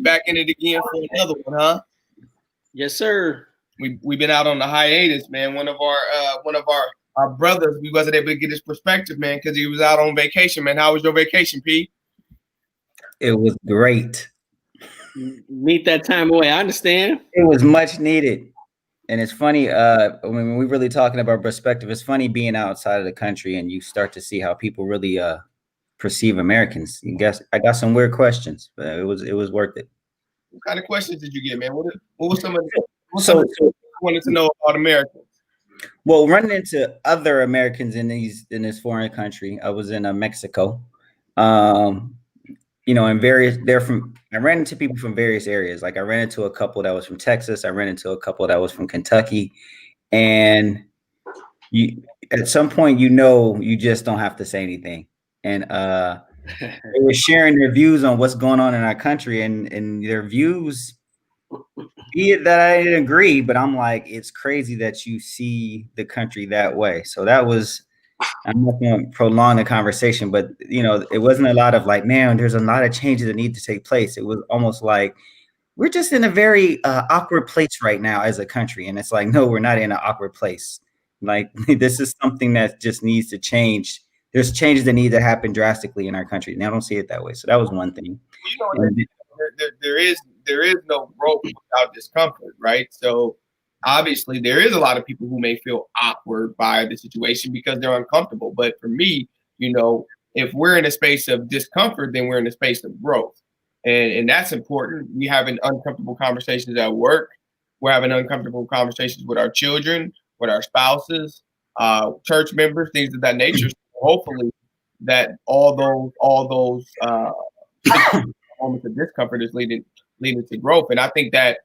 back in it again for another one, huh? Yes, sir. We've been out on the hiatus, man. One of our brothers, we wasn't able to get his perspective, man, because he was out on vacation, man. How was your vacation, P? It was great. Need that time away. I understand. It was much needed. And it's funny, when we're really talking about perspective, it's funny being outside of the country and you start to see how people really perceive Americans. You guess I got some weird questions, but it was worth it. What kind of questions did you get, man? What was some of the you wanted to know about Americans? Well, running into other Americans in this foreign country, I was in Mexico. You know, I ran into people from various areas. Like I ran into a couple that was from Texas. I ran into a couple that was from Kentucky. And at some point, you just don't have to say anything. And they were sharing their views on what's going on in our country, and their views, be it that I didn't agree, but I'm like, it's crazy that you see the country that way. So I'm not going to prolong the conversation, but it wasn't a lot of like, man, there's a lot of changes that need to take place. It was almost like we're just in a very awkward place right now as a country. And it's like, no, we're not in an awkward place. Like this is something that just needs to change. There's changes that need to happen drastically in our country. And I don't see it that way. So that was one thing. There is no growth without discomfort, right? So obviously there is a lot of people who may feel awkward by the situation because they're uncomfortable. But for me, if we're in a space of discomfort, then we're in a space of growth. And that's important. We having uncomfortable conversations at work. We're having uncomfortable conversations with our children, with our spouses, church members, things of that nature. So hopefully that all those moments of discomfort is leading to growth. And I think that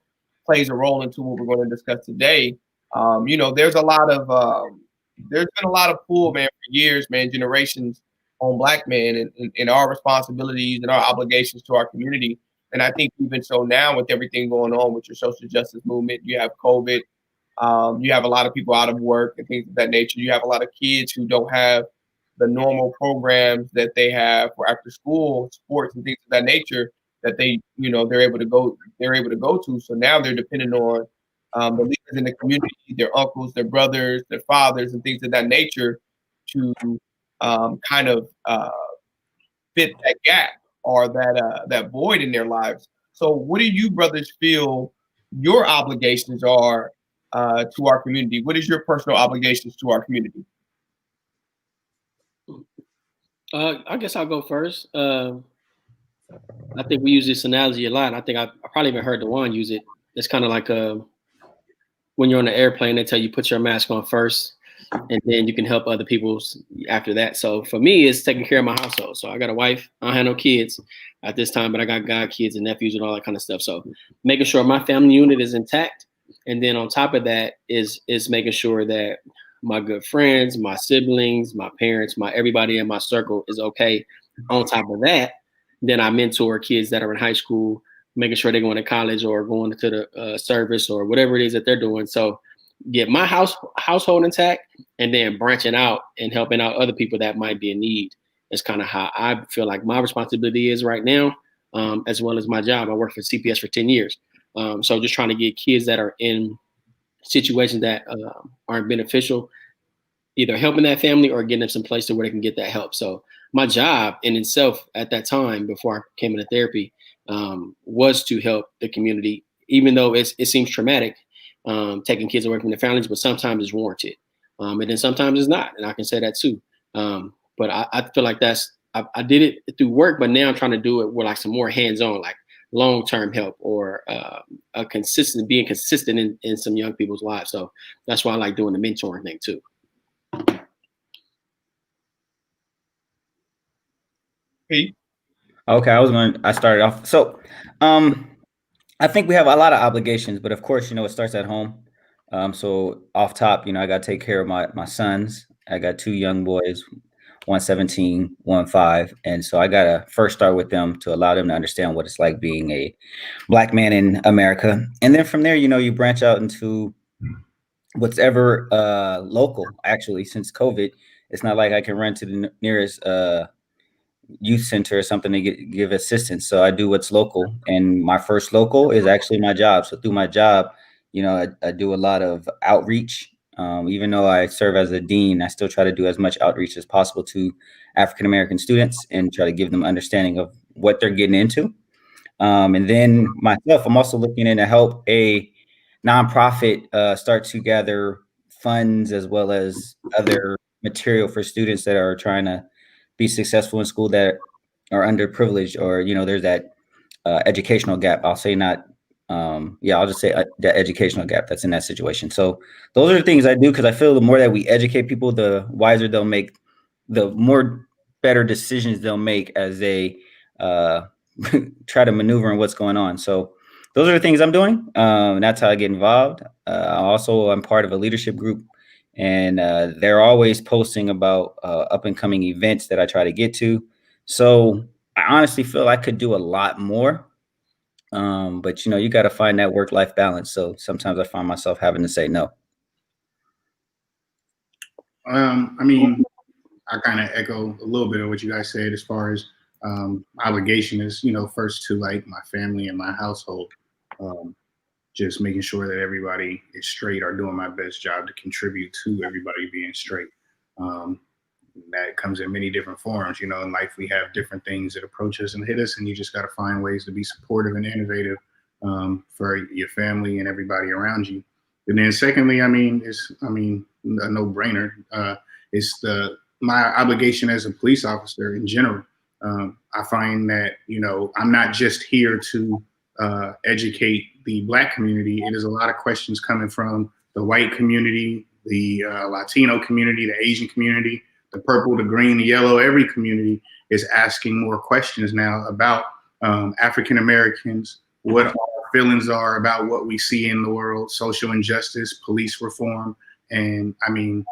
plays a role into what we're going to discuss today. There's been a lot of pull, man, for years, man, generations on Black men and our responsibilities and our obligations to our community. And I think even so now with everything going on with your social justice movement, you have COVID, you have a lot of people out of work and things of that nature. You have a lot of kids who don't have the normal programs that they have for after school sports and things of that nature that they're able to go to. So now they're dependent on the leaders in the community, their uncles, their brothers, their fathers, and things of that nature to kind of fit that gap or that void in their lives. So what do you brothers feel your obligations are to our community? What is your personal obligations to our community? I guess I'll go first. I think we use this analogy a lot. I think I probably even heard DeJuan use it. It's kind of like when you're on an airplane, they tell you put your mask on first, and then you can help other people after that. So for me, it's taking care of my household. So I got a wife. I don't have no kids at this time, but I got godkids and nephews and all that kind of stuff. So making sure my family unit is intact. And then on top of that is making sure that my good friends, my siblings, my parents, everybody in my circle is okay. On top of that, then I mentor kids that are in high school, making sure they're going to college or going to the service or whatever it is that they're doing. So get my household intact and then branching out and helping out other people that might be in need is kind of how I feel like my responsibility is right now, as well as my job. I worked for CPS for 10 years. So just trying to get kids that are in situations that aren't beneficial, either helping that family or getting them some place to where they can get that help. So my job in itself at that time, before I came into therapy, was to help the community, even though it seems traumatic, taking kids away from their families, but sometimes it's warranted. And then sometimes it's not. And I can say that too. But I feel like I did it through work, but now I'm trying to do it with like some more hands-on, like long-term help or being consistent in some young people's lives. So that's why I like doing the mentoring thing too. Pete? Okay, I started off. So I think we have a lot of obligations, but of course, it starts at home. So off top, I got to take care of my sons. I got 2 young boys, one 17, one 5. And so I got to first start with them to allow them to understand what it's like being a Black man in America. And then from there, you branch out into what's ever local. Actually, since COVID, it's not like I can run to the nearest youth center or something to give assistance. So I do what's local, and my first local is actually my job. So through my job, I do a lot of outreach. Even though I serve as a dean, I still try to do as much outreach as possible to African American students and try to give them understanding of what they're getting into. And then myself, I'm also looking in to help a nonprofit start to gather funds as well as other material for students that are trying to be successful in school that are underprivileged, or there's that educational gap. I'll say not. I'll just say that educational gap that's in that situation. So those are the things I do, because I feel the more that we educate people, the wiser they'll make, the more better decisions they'll make as they try to maneuver in what's going on. So those are the things I'm doing. That's how I get involved. I'm part of a leadership group, and they're always posting about up and coming events that I try to get to. So I honestly feel I could do a lot more. But you got to find that work-life balance. So sometimes I find myself having to say no. I mean, I kind of echo a little bit of what you guys said as far as obligation is, first to like my family and my household. Just making sure that everybody is straight, or doing my best job to contribute to everybody being straight. That comes in many different forms. In life we have different things that approach us and hit us, and you just got to find ways to be supportive and innovative for your family and everybody around you. And then secondly, it's a no-brainer. It's my obligation as a police officer in general. I find that, I'm not just here to educate the Black community. It is a lot of questions coming from the white community, the Latino community, the Asian community, the purple, the green, the yellow. Every community is asking more questions now about African Americans, what our feelings are about what we see in the world, social injustice, police reform. And I'm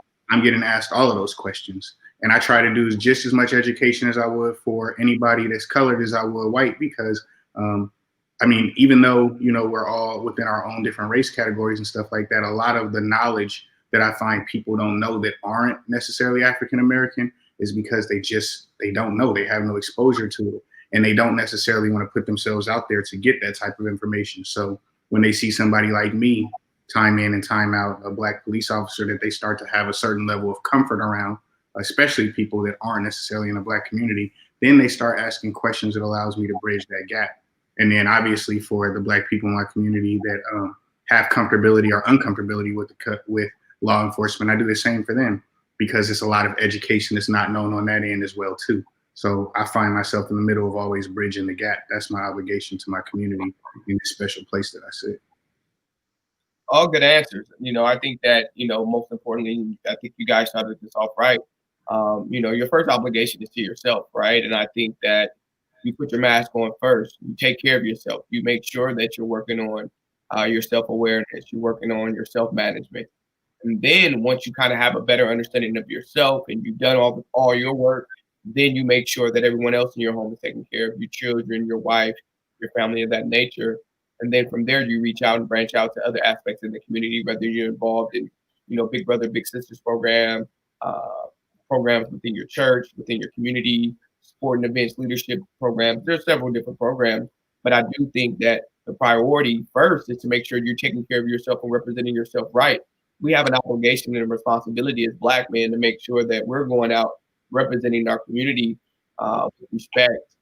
getting asked all of those questions. And I try to do just as much education as I would for anybody that's colored as I would white, because even though, we're all within our own different race categories and stuff like that, a lot of the knowledge that I find people don't know that aren't necessarily African American is because they don't know. They have no exposure to it, and they don't necessarily want to put themselves out there to get that type of information. So when they see somebody like me, time in and time out, a Black police officer, that they start to have a certain level of comfort around, especially people that aren't necessarily in the Black community, then they start asking questions that allows me to bridge that gap. And then obviously for the Black people in my community that have comfortability or uncomfortability with law enforcement, I do the same for them, because it's a lot of education that's not known on that end as well too. So I find myself in the middle of always bridging the gap. That's my obligation to my community in this special place that I sit. All good answers. I think that, most importantly, I think you guys started this off right. Your first obligation is to yourself, right? And I think that you put your mask on first. You take care of yourself. You make sure that you're working on your self-awareness. You're working on your self-management. And then once you kind of have a better understanding of yourself and you've done all your work, then you make sure that everyone else in your home is taken care of, your children, your wife, your family of that nature. And then from there, you reach out and branch out to other aspects of the community, whether you're involved in, Big Brother, Big Sisters program, programs within your church, within your community, sporting events, leadership programs. There's several different programs, but I do think that the priority first is to make sure you're taking care of yourself and representing yourself right. We have an obligation and a responsibility as Black men to make sure that we're going out representing our community with respect,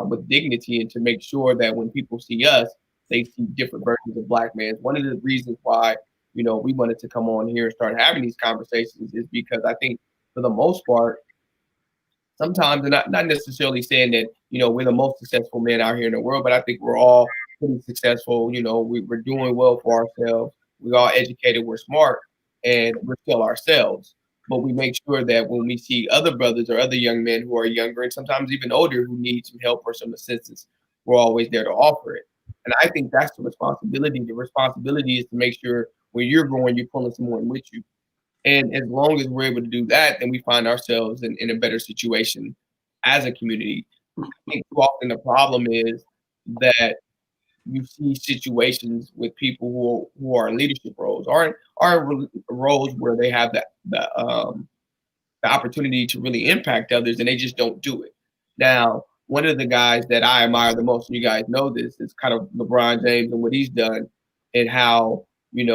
with dignity, and to make sure that when people see us, they see different versions of Black men. One of the reasons why, we wanted to come on here and start having these conversations is because I think for the most part, sometimes, and not necessarily saying that, we're the most successful men out here in the world, but I think we're all pretty successful. We're doing well for ourselves. We're all educated, we're smart, and we're still ourselves. But we make sure that when we see other brothers or other young men who are younger and sometimes even older who need some help or some assistance, we're always there to offer it. And I think that's the responsibility. The responsibility is to make sure when you're growing, you're pulling someone with you. And as long as we're able to do that, then we find ourselves in a better situation as a community. I think too often the problem is that you see situations with people who are in leadership roles, aren't roles where they have the opportunity to really impact others, and they just don't do it. Now, one of the guys that I admire the most, and you guys know this, is kind of LeBron James and what he's done and how, he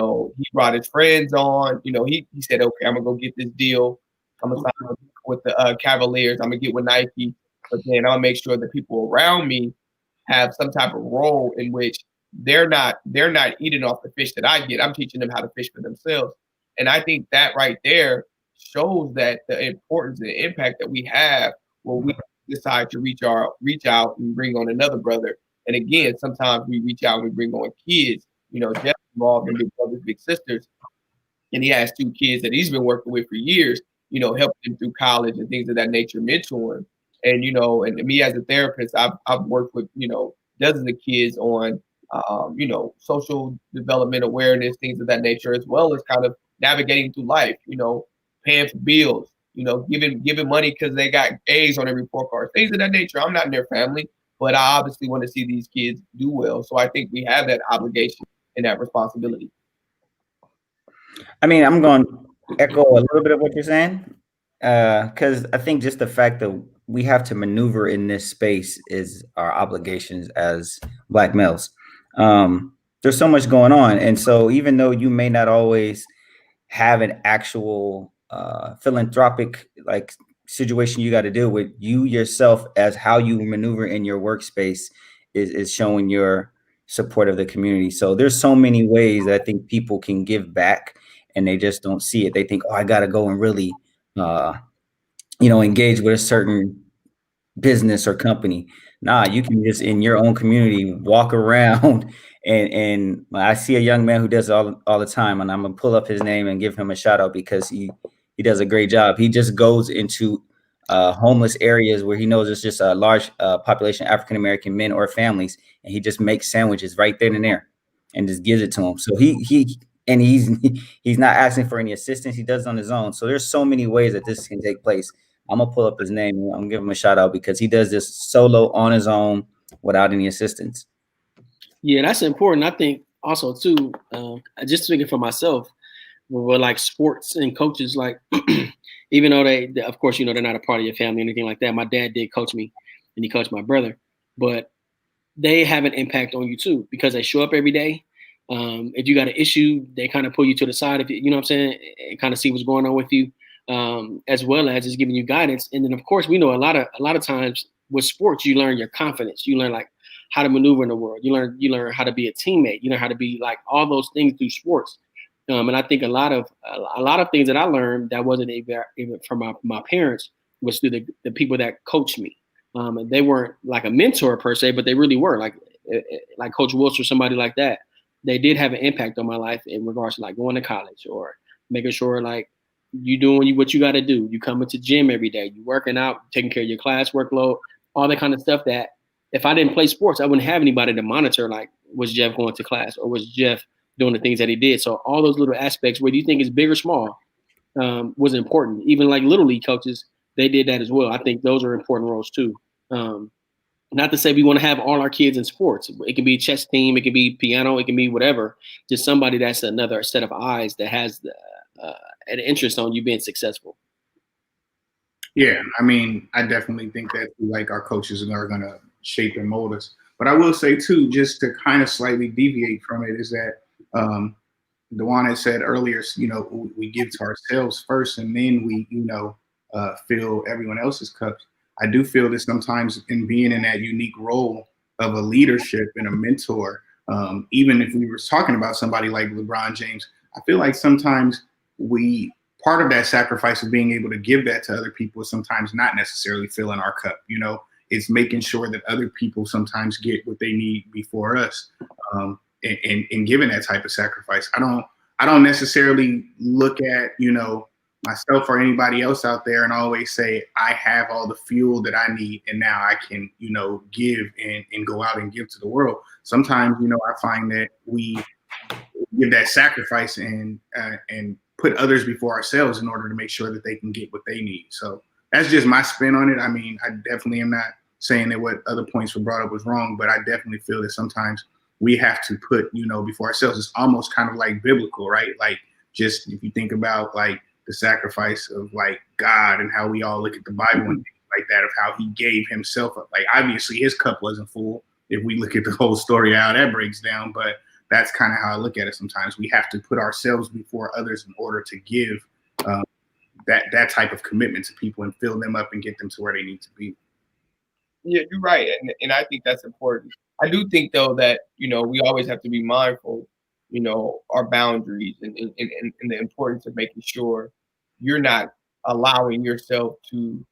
brought his friends on. He said, okay, I'm going to go get this deal. I'm going to sign with the Cavaliers. I'm going to get with Nike. But then I'll make sure the people around me have some type of role in which they're not eating off the fish that I get. I'm teaching them how to fish for themselves. And I think that right there shows that the importance and the impact that we have when we decide to reach out and bring on another brother. And again, sometimes we reach out and we bring on kids. Jeff's involved in Big Brothers Big Sisters, and he has 2 kids that he's been working with for years. Helping them through college and things of that nature, mentoring. And and me as a therapist, I've worked with dozens of kids on social development awareness, things of that nature, as well as kind of navigating through life. Paying for bills. Giving money because they got A's on their report card, things of that nature. I'm not in their family, but I obviously want to see these kids do well. So I think we have that obligation and that responsibility. I mean, I'm going to echo a little bit of what you're saying, because I think just the fact that we have to maneuver in this space is our obligations as Black males. There's so much going on. And so even though you may not always have an actual philanthropic like situation you got to deal with, you yourself as how you maneuver in your workspace is showing your support of the community. So there's so many ways that I think people can give back and they just don't see it. They think, oh, I got to go and really, engage with a certain business or company. Nah, you can just in your own community walk around and I see a young man who does it all the time, and I'm gonna pull up his name and give him a shout out because he does a great job. He just goes into homeless areas where he knows there's just a large population of African American men or families, and he just makes sandwiches right then and there and just gives it to them. So he's not asking for any assistance. He does it on his own. So there's so many ways that this can take place. I'm gonna pull up his name. I'm gonna give him a shout out because he does this solo on his own without any assistance. Yeah, that's important. I think also too, just speaking for myself, with like sports and coaches, like even though they of course, they're not a part of your family or anything like that. My dad did coach me and he coached my brother, but they have an impact on you too because they show up every day. If you got an issue, they kind of pull you to the side, if you know what I'm saying, and kind of see what's going on with you, as well as just giving you guidance. And then of course, we know a lot of times with sports, you learn your confidence. You learn like how to maneuver in the world. You learn how to be a teammate. You learn how to be like all those things through sports. And I think a lot of things that I learned that wasn't even from my parents was through the people that coached me. And they weren't like a mentor per se, but they really were like Coach Wilson or somebody like that. They did have an impact on my life in regards to like going to college or making sure like you doing what you got to do. You come into gym every day. You working out, taking care of your class workload, all that kind of stuff that if I didn't play sports, I wouldn't have anybody to monitor, like, was Jeff going to class or was Jeff doing the things that he did? So all those little aspects, whether you think it's big or small, was important. Even like Little League coaches, they did that as well. I think those are important roles too. Not to say we want to have all our kids in sports. It can be a chess team, it can be piano, it can be whatever. Just somebody that's another set of eyes that has an interest on you being successful. Yeah, I mean, I definitely think that like our coaches are going to shape and mold us. But I will say too, just to kind of slightly deviate from it, is that Dewan had said earlier, we give to ourselves first, and then we, fill everyone else's cups. I do feel that sometimes in being in that unique role of a leadership and a mentor, even if we were talking about somebody like LeBron James, I feel like sometimes part of that sacrifice of being able to give that to other people is sometimes not necessarily filling our cup. It's making sure that other people sometimes get what they need before us, and giving that type of sacrifice. I don't necessarily look at, myself or anybody else out there and always say, I have all the fuel that I need and now I can, give and go out and give to the world. Sometimes, I find that we give that sacrifice and put others before ourselves in order to make sure that they can get what they need. So that's just my spin on it. I mean, I definitely am not saying that what other points were brought up was wrong, but I definitely feel that sometimes we have to put, before ourselves. It's almost kind of like biblical, right? Like, just if you think about like the sacrifice of like God and how we all look at the Bible and like that of how he gave himself up. Like obviously his cup wasn't full if we look at the whole story, how that breaks down, but that's kind of how I look at it. Sometimes we have to put ourselves before others in order to give that type of commitment to people and fill them up and get them to where they need to be. Yeah, you're right, and I think that's important. I do think though that we always have to be mindful, our boundaries and the importance of making sure you're not allowing yourself to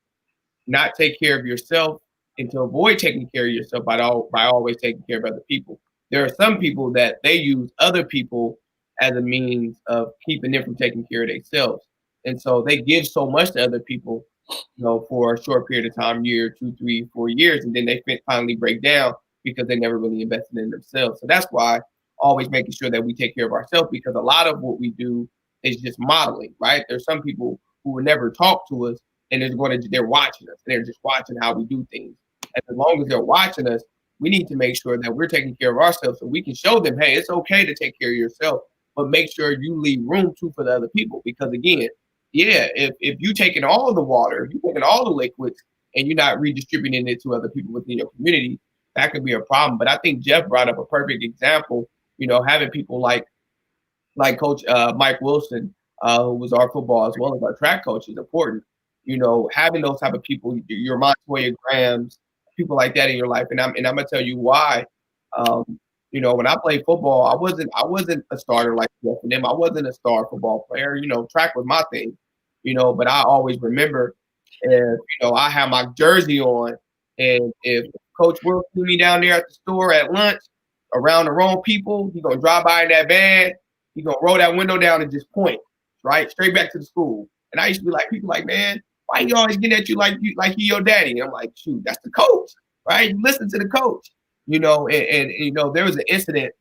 not take care of yourself and to avoid taking care of yourself by always taking care of other people. There are some people that they use other people as a means of keeping them from taking care of themselves. And so they give so much to other people, for a short period of time, year, 2, 3, 4 years, and then they finally break down because they never really invested in themselves. So that's why always making sure that we take care of ourselves, because a lot of what we do is just modeling, right? There's some people who will never talk to us, and they're watching us. They're just watching how we do things. And as long as they're watching us, we need to make sure that we're taking care of ourselves so we can show them, hey, it's okay to take care of yourself, but make sure you leave room too for the other people. Because again, if you're taking all the water, if you're taking all the liquids and you're not redistributing it to other people within your community, that could be a problem. But I think Jeff brought up a perfect example, having people like Coach Mike Wilson, who was our football as well as our track coach, is important. Having those type of people, your Montoya Grahams, people like that in your life. And I'm gonna tell you why. When I played football, I wasn't a starter like Jeff and them. I wasn't a star football player. Track was my thing. But I always remember if I have my jersey on, and if Coach Will see me down there at the store at lunch around the wrong people, he's gonna drive by in that van. He's gonna roll that window down and just point right straight back to the school. And I used to be like, people like, man, why he always getting at you like he your daddy? And I'm like, shoot, that's the coach, right? You listen to the coach, and there was an incident,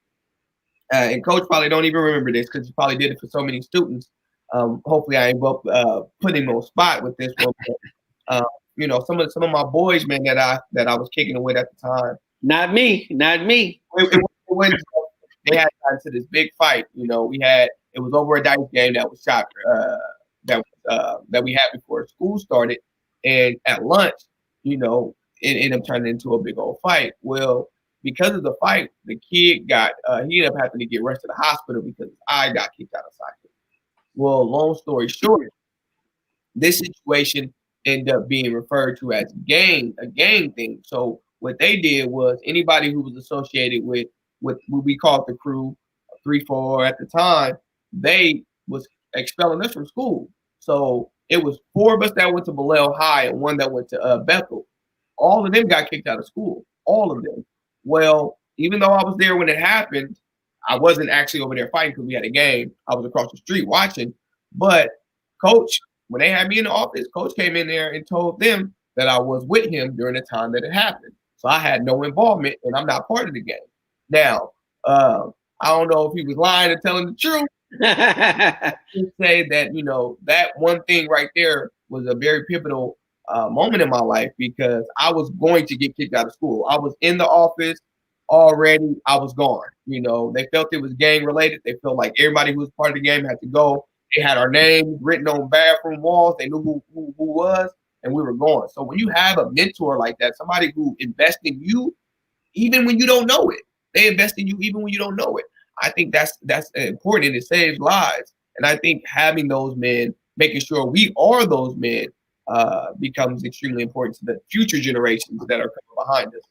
and Coach probably don't even remember this because he probably did it for so many students. Hopefully, I ain't putting him on spot with this one. But, some of my boys, man, that I was kicking it with at the time. Not me. They had gotten to this big fight. It was over a dice game that was shot. That we had before school started, and at lunch, it ended up turning into a big old fight. Well, because of the fight, the kid he ended up having to get rushed to the hospital because his eye got kicked out of socket. Well, long story short, this situation ended up being referred to as a gang thing. So what they did was anybody who was associated with what we called the crew, 3-4 at the time, they was expelling us from school. So it was 4 of us that went to Bellel High and 1 that went to Bethel. All of them got kicked out of school. All of them. Well, even though I was there when it happened, I wasn't actually over there fighting because we had a game. I was across the street watching. But Coach, when they had me in the office, Coach came in there and told them that I was with him during the time that it happened. So I had no involvement, and I'm not part of the game. Now, I don't know if he was lying or telling the truth. I can say that, that one thing right there was a very pivotal moment in my life because I was going to get kicked out of school. I was in the office already. I was gone. They felt it was gang related. They felt like everybody who was part of the game had to go. They had our names written on bathroom walls. They knew who was, and we were going. So when you have a mentor like that, somebody who invests in you, even when you don't know it, they invest in you even when you don't know it. I think that's important, and it saves lives. And I think having those men, making sure we are those men, becomes extremely important to the future generations that are coming behind us.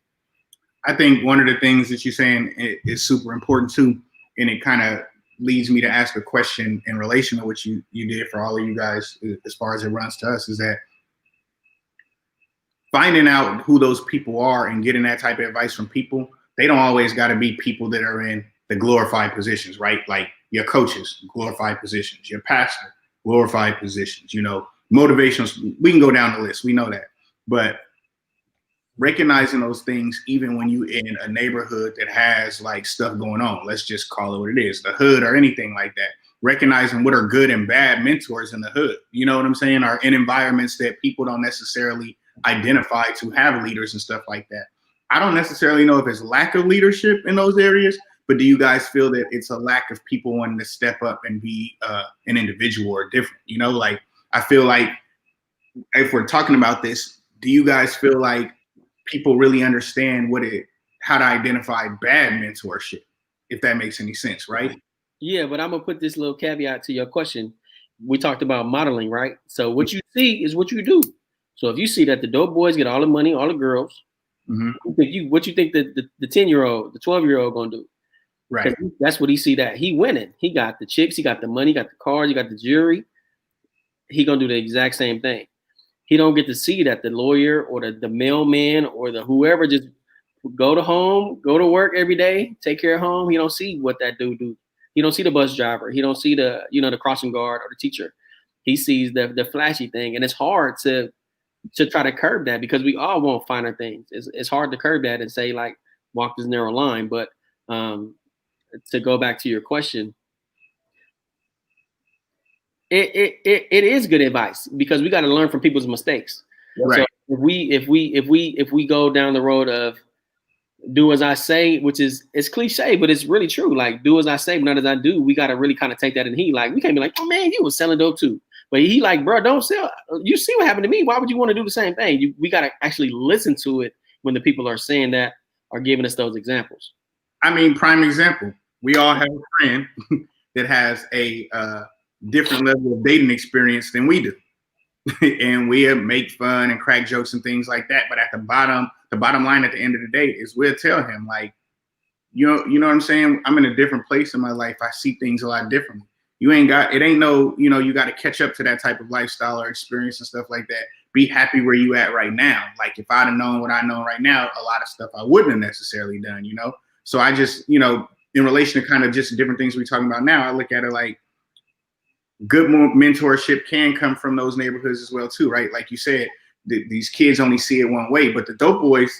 I think one of the things that you're saying is super important too, and it kind of leads me to ask a question in relation to what you did for all of you guys as far as it runs to us, is that finding out who those people are and getting that type of advice from people, they don't always got to be people that are in the glorified positions, right? Like your coaches, glorified positions, your pastor, glorified positions, motivational. We can go down the list. We know that. But recognizing those things, even when you in a neighborhood that has like stuff going on, let's just call it what it is, the hood or anything like that, recognizing what are good and bad mentors in the hood, you know what I'm saying, are in environments that people don't necessarily identify to have leaders and stuff like that. I don't necessarily know if it's lack of leadership in those areas, but do you guys feel that it's a lack of people wanting to step up and be an individual or different? Like, I feel like if we're talking about this, do you guys feel like people really understand how to identify bad mentorship, if that makes any sense, right? Yeah, but I'm gonna put this little caveat to your question. We talked about modeling, right? So what you see is what you do. So if you see that the dope boys get all the money, all the girls, Mm-hmm. what you think the 10-year-old, the 12-year-old gonna do? Right. That's what he see, that he winning. He got the chicks, he got the money, he got the cars, he got the jewelry. He gonna do the exact same thing. He don't get to see that the lawyer or the mailman or the whoever just go to work every day, take care of home. He don't see what that dude do. He don't see the bus driver. He don't see the crossing guard or the teacher. He sees the flashy thing, and it's hard to try to curb that because we all want finer things. It's hard to curb that and say like walk this narrow line. But to go back to your question, it is good advice because we got to learn from people's mistakes. Right. So if we go down the road of do as I say, which is it's cliche, but it's really true. Like do as I say, but not as I do. We got to really kind of take that in heat. Like we can't be like, oh man, you was selling dope too. But he like, bro, don't sell. You see what happened to me. Why would you want to do the same thing? We got to actually listen to it when the people are saying that, are giving us those examples. I mean, prime example. We all have a friend that has a different level of dating experience than we do. And we make fun and crack jokes and things like that. But at the bottom line at the end of the day is we'll tell him like, you know what I'm saying? I'm in a different place in my life. I see things a lot differently. You ain't got to catch up to that type of lifestyle or experience and stuff like that. Be happy where you at right now. Like if I'd have known what I know right now, a lot of stuff I wouldn't have necessarily done, So I just, in relation to kind of just different things we're talking about now, I look at it like good mentorship can come from those neighborhoods as well too, right? Like you said, these kids only see it one way, but the dope boys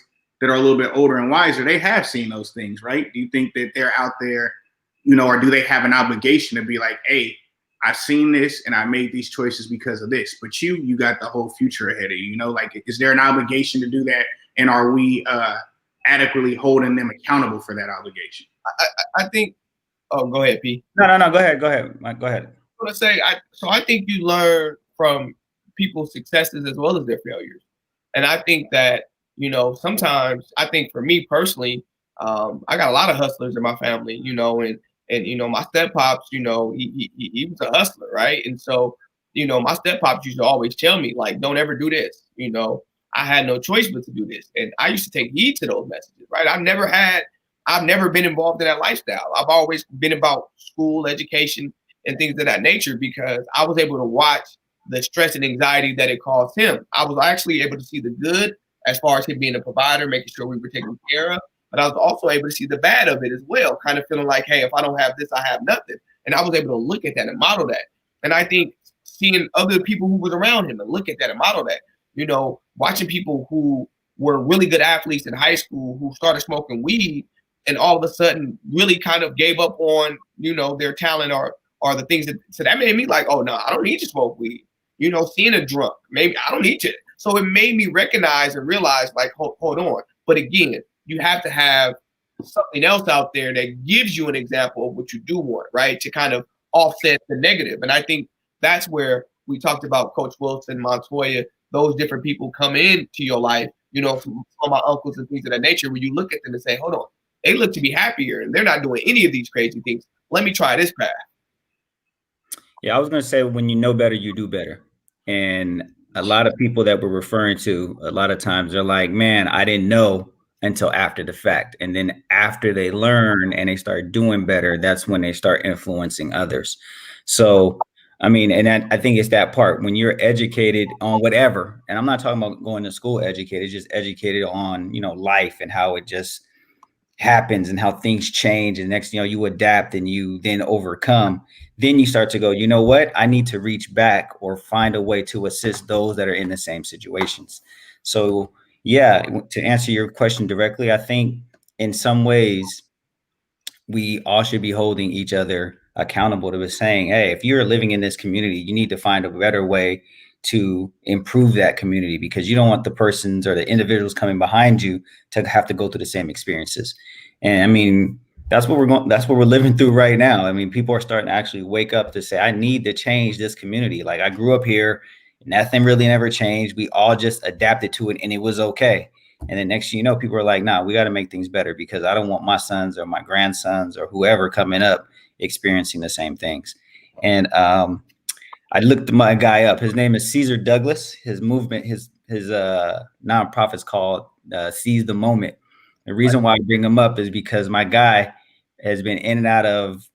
that are a little bit older and wiser, they have seen those things, right? Do you think that they're out there, or do they have an obligation to be like, hey, I've seen this and I made these choices because of this, but you got the whole future ahead of you, like, is there an obligation to do that? And are we adequately holding them accountable for that obligation? I think, oh, go ahead, P. No, go ahead, Mike, go ahead. I want to say, I think you learn from people's successes as well as their failures. And I think that, sometimes I think for me personally, I got a lot of hustlers in my family, and my step pops, he was a hustler, right? And so, my step pops used to always tell me like, don't ever do this. I had no choice but to do this. And I used to take heed to those messages, right? I've never been involved in that lifestyle. I've always been about school, education, and things of that nature because I was able to watch the stress and anxiety that it caused him. I was actually able to see the good as far as him being a provider, making sure we were taken care of. But I was also able to see the bad of it as well, kind of feeling like, hey, if I don't have this, I have nothing. And I was able to look at that and model that. And I think seeing other people who was around him and look at that and model that, watching people who were really good athletes in high school who started smoking weed and all of a sudden really kind of gave up on, their talent or the things that made me like, oh, no, I don't need to smoke weed. Seeing a drunk, maybe I don't need to. So it made me recognize and realize like, hold on. But again, you have to have something else out there that gives you an example of what you do want, right? To kind of offset the negative. And I think that's where we talked about Coach Wilson, Montoya, those different people come into your life, from my uncles and things of that nature, where you look at them and say, hold on, they look to be happier and they're not doing any of these crazy things. Let me try this path. Yeah, I was going to say, when you know better, you do better. And a lot of people that we're referring to, a lot of times they're like, man, I didn't know until after the fact. And then after they learn and they start doing better, that's when they start influencing others. So, I mean, and I think it's that part when you're educated on whatever, and I'm not talking about going to school educated, just educated on, life and how it just happens and how things change. And next, you adapt and you then overcome. Then you start to go, you know what? I need to reach back or find a way to assist those that are in the same situations. So, yeah, to answer your question directly, I think in some ways we all should be holding each other accountable to saying, hey, if you're living in this community, you need to find a better way to improve that community because you don't want the persons or the individuals coming behind you to have to go through the same experiences. And I mean, that's what we're living through right now. I mean, people are starting to actually wake up to say, I need to change this community. Like I grew up here, Nothing really never changed. We all just adapted to it and it was okay. And then next thing you know, people are like, nah, we got to make things better because I don't want my sons or my grandsons or whoever coming up experiencing the same things. And I looked my guy up. His name is Caesar Douglas. His movement, his nonprofit's called Seize the Moment. The reason why I bring him up is because my guy has been in and out of,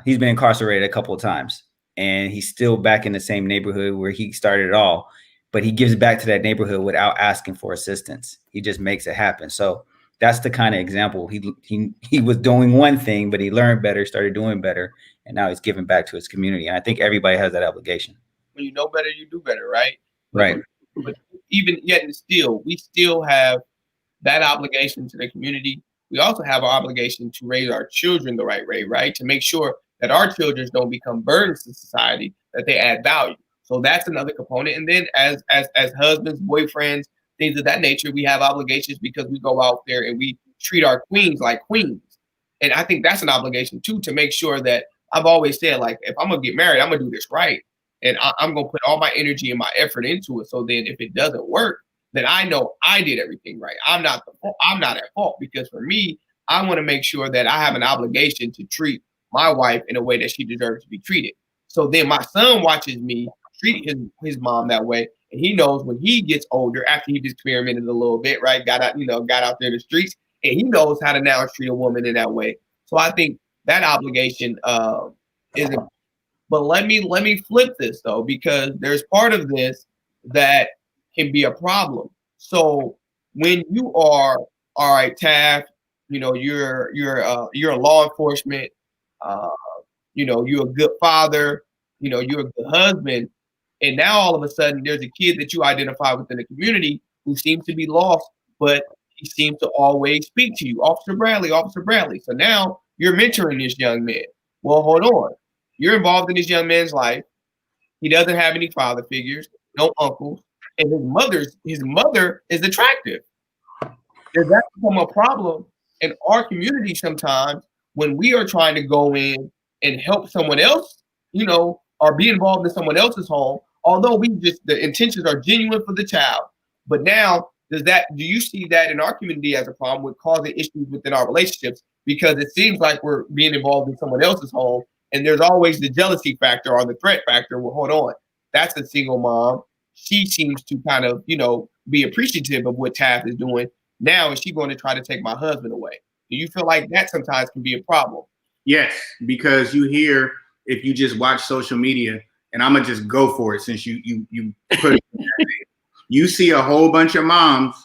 he's been incarcerated a couple of times, and he's still back in the same neighborhood where he started it all, but he gives back to that neighborhood without asking for assistance. He just makes it happen. So that's the kind of example. He was doing one thing, but he learned better, started doing better, and now he's giving back to his community. And I think everybody has that obligation. When you know better, you do better, right? Right. But even yet and still, we still have that obligation to the community. We also have our obligation to raise our children the right way, right? To make sure that our children don't become burdens to society, that they add value. So that's another component. And then as husbands, boyfriends, things of that nature, we have obligations because we go out there and we treat our queens like queens. And I think that's an obligation too, to make sure that I've always said, like, if I'm gonna get married, I'm gonna do this right. And I'm gonna put all my energy and my effort into it. So then if it doesn't work, then I know I did everything right. I'm not at fault, because for me, I want to make sure that I have an obligation to treat my wife in a way that she deserves to be treated. So then my son watches me treat his mom that way, and he knows when he gets older, after he just experimented a little bit, right? Got out there in the streets, and he knows how to now treat a woman in that way. So I think that obligation is important. But let me flip this though, because there's part of this that can be a problem. So when you are, all right, Taft, you're a law enforcement, you're a good father, you're a good husband, and now all of a sudden there's a kid that you identify within the community who seems to be lost, but he seems to always speak to you, Officer Bradley, Officer Bradley. So now you're mentoring this young man. Well, hold on. You're involved in this young man's life. He doesn't have any father figures, no uncles, and his mother is attractive. Does that become a problem in our community sometimes when we are trying to go in and help someone else, or be involved in someone else's home, although the intentions are genuine for the child. But now, do you see that in our community as a problem with causing issues within our relationships? Because it seems like we're being involved in someone else's home, and there's always the jealousy factor or the threat factor. Well, hold on. That's a single mom. She seems to kind of, be appreciative of what Taft is doing. Now, is she going to try to take my husband away? Do you feel like that sometimes can be a problem? Yes, because you hear, if you just watch social media, and I'm gonna just go for it since you put it, you see a whole bunch of moms,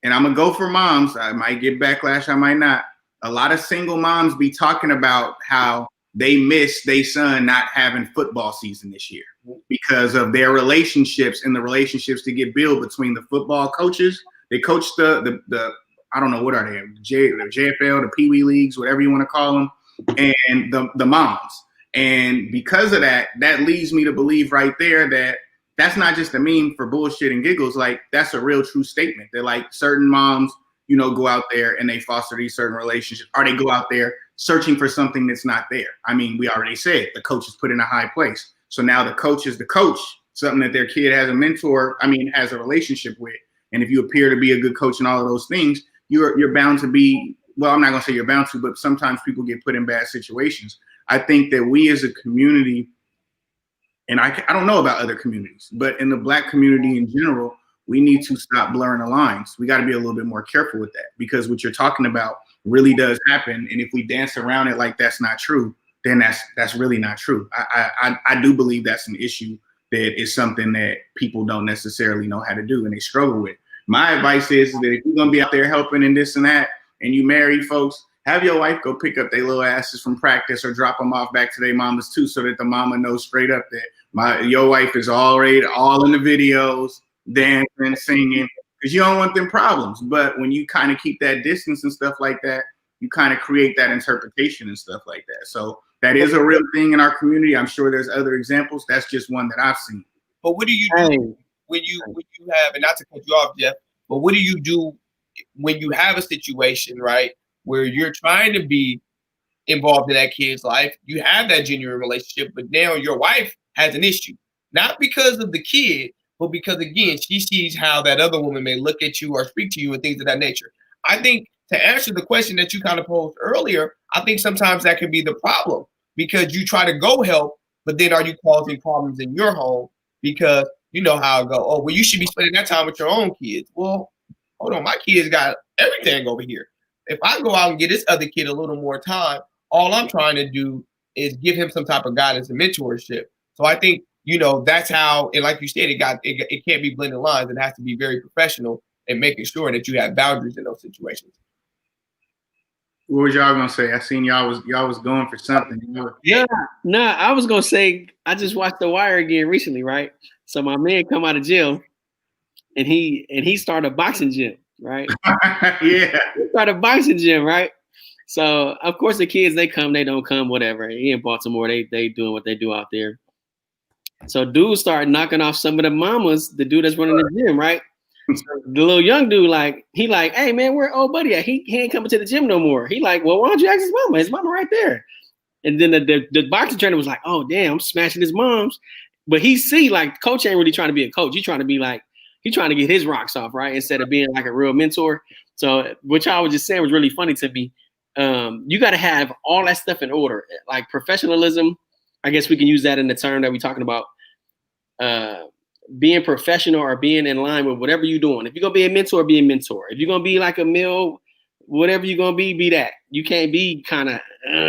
and I'm gonna go for moms. I might get backlash, I might not. A lot of single moms be talking about how they miss their son not having football season this year because of their relationships and the relationships to get built between the football coaches. They coach the I don't know, what are they, the JFL, the Pee Wee leagues, whatever you want to call them, and the moms. And because of that, that leads me to believe right there that that's not just a meme for bullshit and giggles. Like, that's a real true statement. That like certain moms, go out there and they foster these certain relationships, or they go out there searching for something that's not there. I mean, we already said the coach is put in a high place. So now the coach is the coach, something that their kid has has a relationship with. And if you appear to be a good coach and all of those things, you're bound to be, well, I'm not going to say you're bound to, but sometimes people get put in bad situations. I think that we as a community, and I don't know about other communities, but in the Black community in general, we need to stop blurring the lines. We got to be a little bit more careful with that, because what you're talking about really does happen. And if we dance around it like that's not true, then that's really not true. I do believe that's an issue that is something that people don't necessarily know how to do and they struggle with. My advice is that if you're going to be out there helping and this and that, and you married folks, have your wife go pick up their little asses from practice or drop them off back to their mamas too, so that the mama knows straight up that your wife is already all in the videos, dancing, singing, because you don't want them problems. But when you kind of keep that distance and stuff like that, you kind of create that interpretation and stuff like that. So that is a real thing in our community. I'm sure there's other examples. That's just one that I've seen. But what do you do when you have, and not to cut you off, Jeff, but what do you do when you have a situation, right, where you're trying to be involved in that kid's life? You have that genuine relationship, but now your wife has an issue. not because of the kid, but because again, she sees how that other woman may look at you or speak to you and things of that nature. I think to answer the question that you kind of posed earlier, I think sometimes that can be the problem because you try to go help, but then are you causing problems in your home because you know how it go? Oh, well, you should be spending that time with your own kids. Well, hold on, my kids got everything over here. If I go out and get this other kid a little more time, all I'm trying to do is give him some type of guidance and mentorship. So I think, you know, that's how, and like you said, it can't be blending lines. It has to be very professional and making sure that you have boundaries in those situations. What was y'all gonna say? I seen y'all was going for something. Nah, I was gonna say I just watched The Wire again recently, right? So my man come out of jail and he started a boxing gym, right? Yeah. He started a boxing gym, right? So of course the kids, they come, they don't come, whatever. He in Baltimore, they doing what they do out there. So dude started knocking off some of the mamas, the dude that's running the gym, right? So the little young dude, he like, hey man, where old buddy at? He ain't coming to the gym no more. He like, well, why don't you ask his mama? His mama right there. And then the boxing trainer was like, oh damn, I'm smashing his mom's. But he see like coach ain't really trying to be a coach. He trying to be like, he trying to get his rocks off, right? Instead of being like a real mentor. So what y'all was just saying was really funny to me. You got to have all that stuff in order, like professionalism. I guess we can use that in the term that we're talking about. Being professional or being in line with whatever you're doing. If you're gonna be a mentor, be a mentor. If you're gonna be like a mill, whatever you're gonna be that. You can't be kind of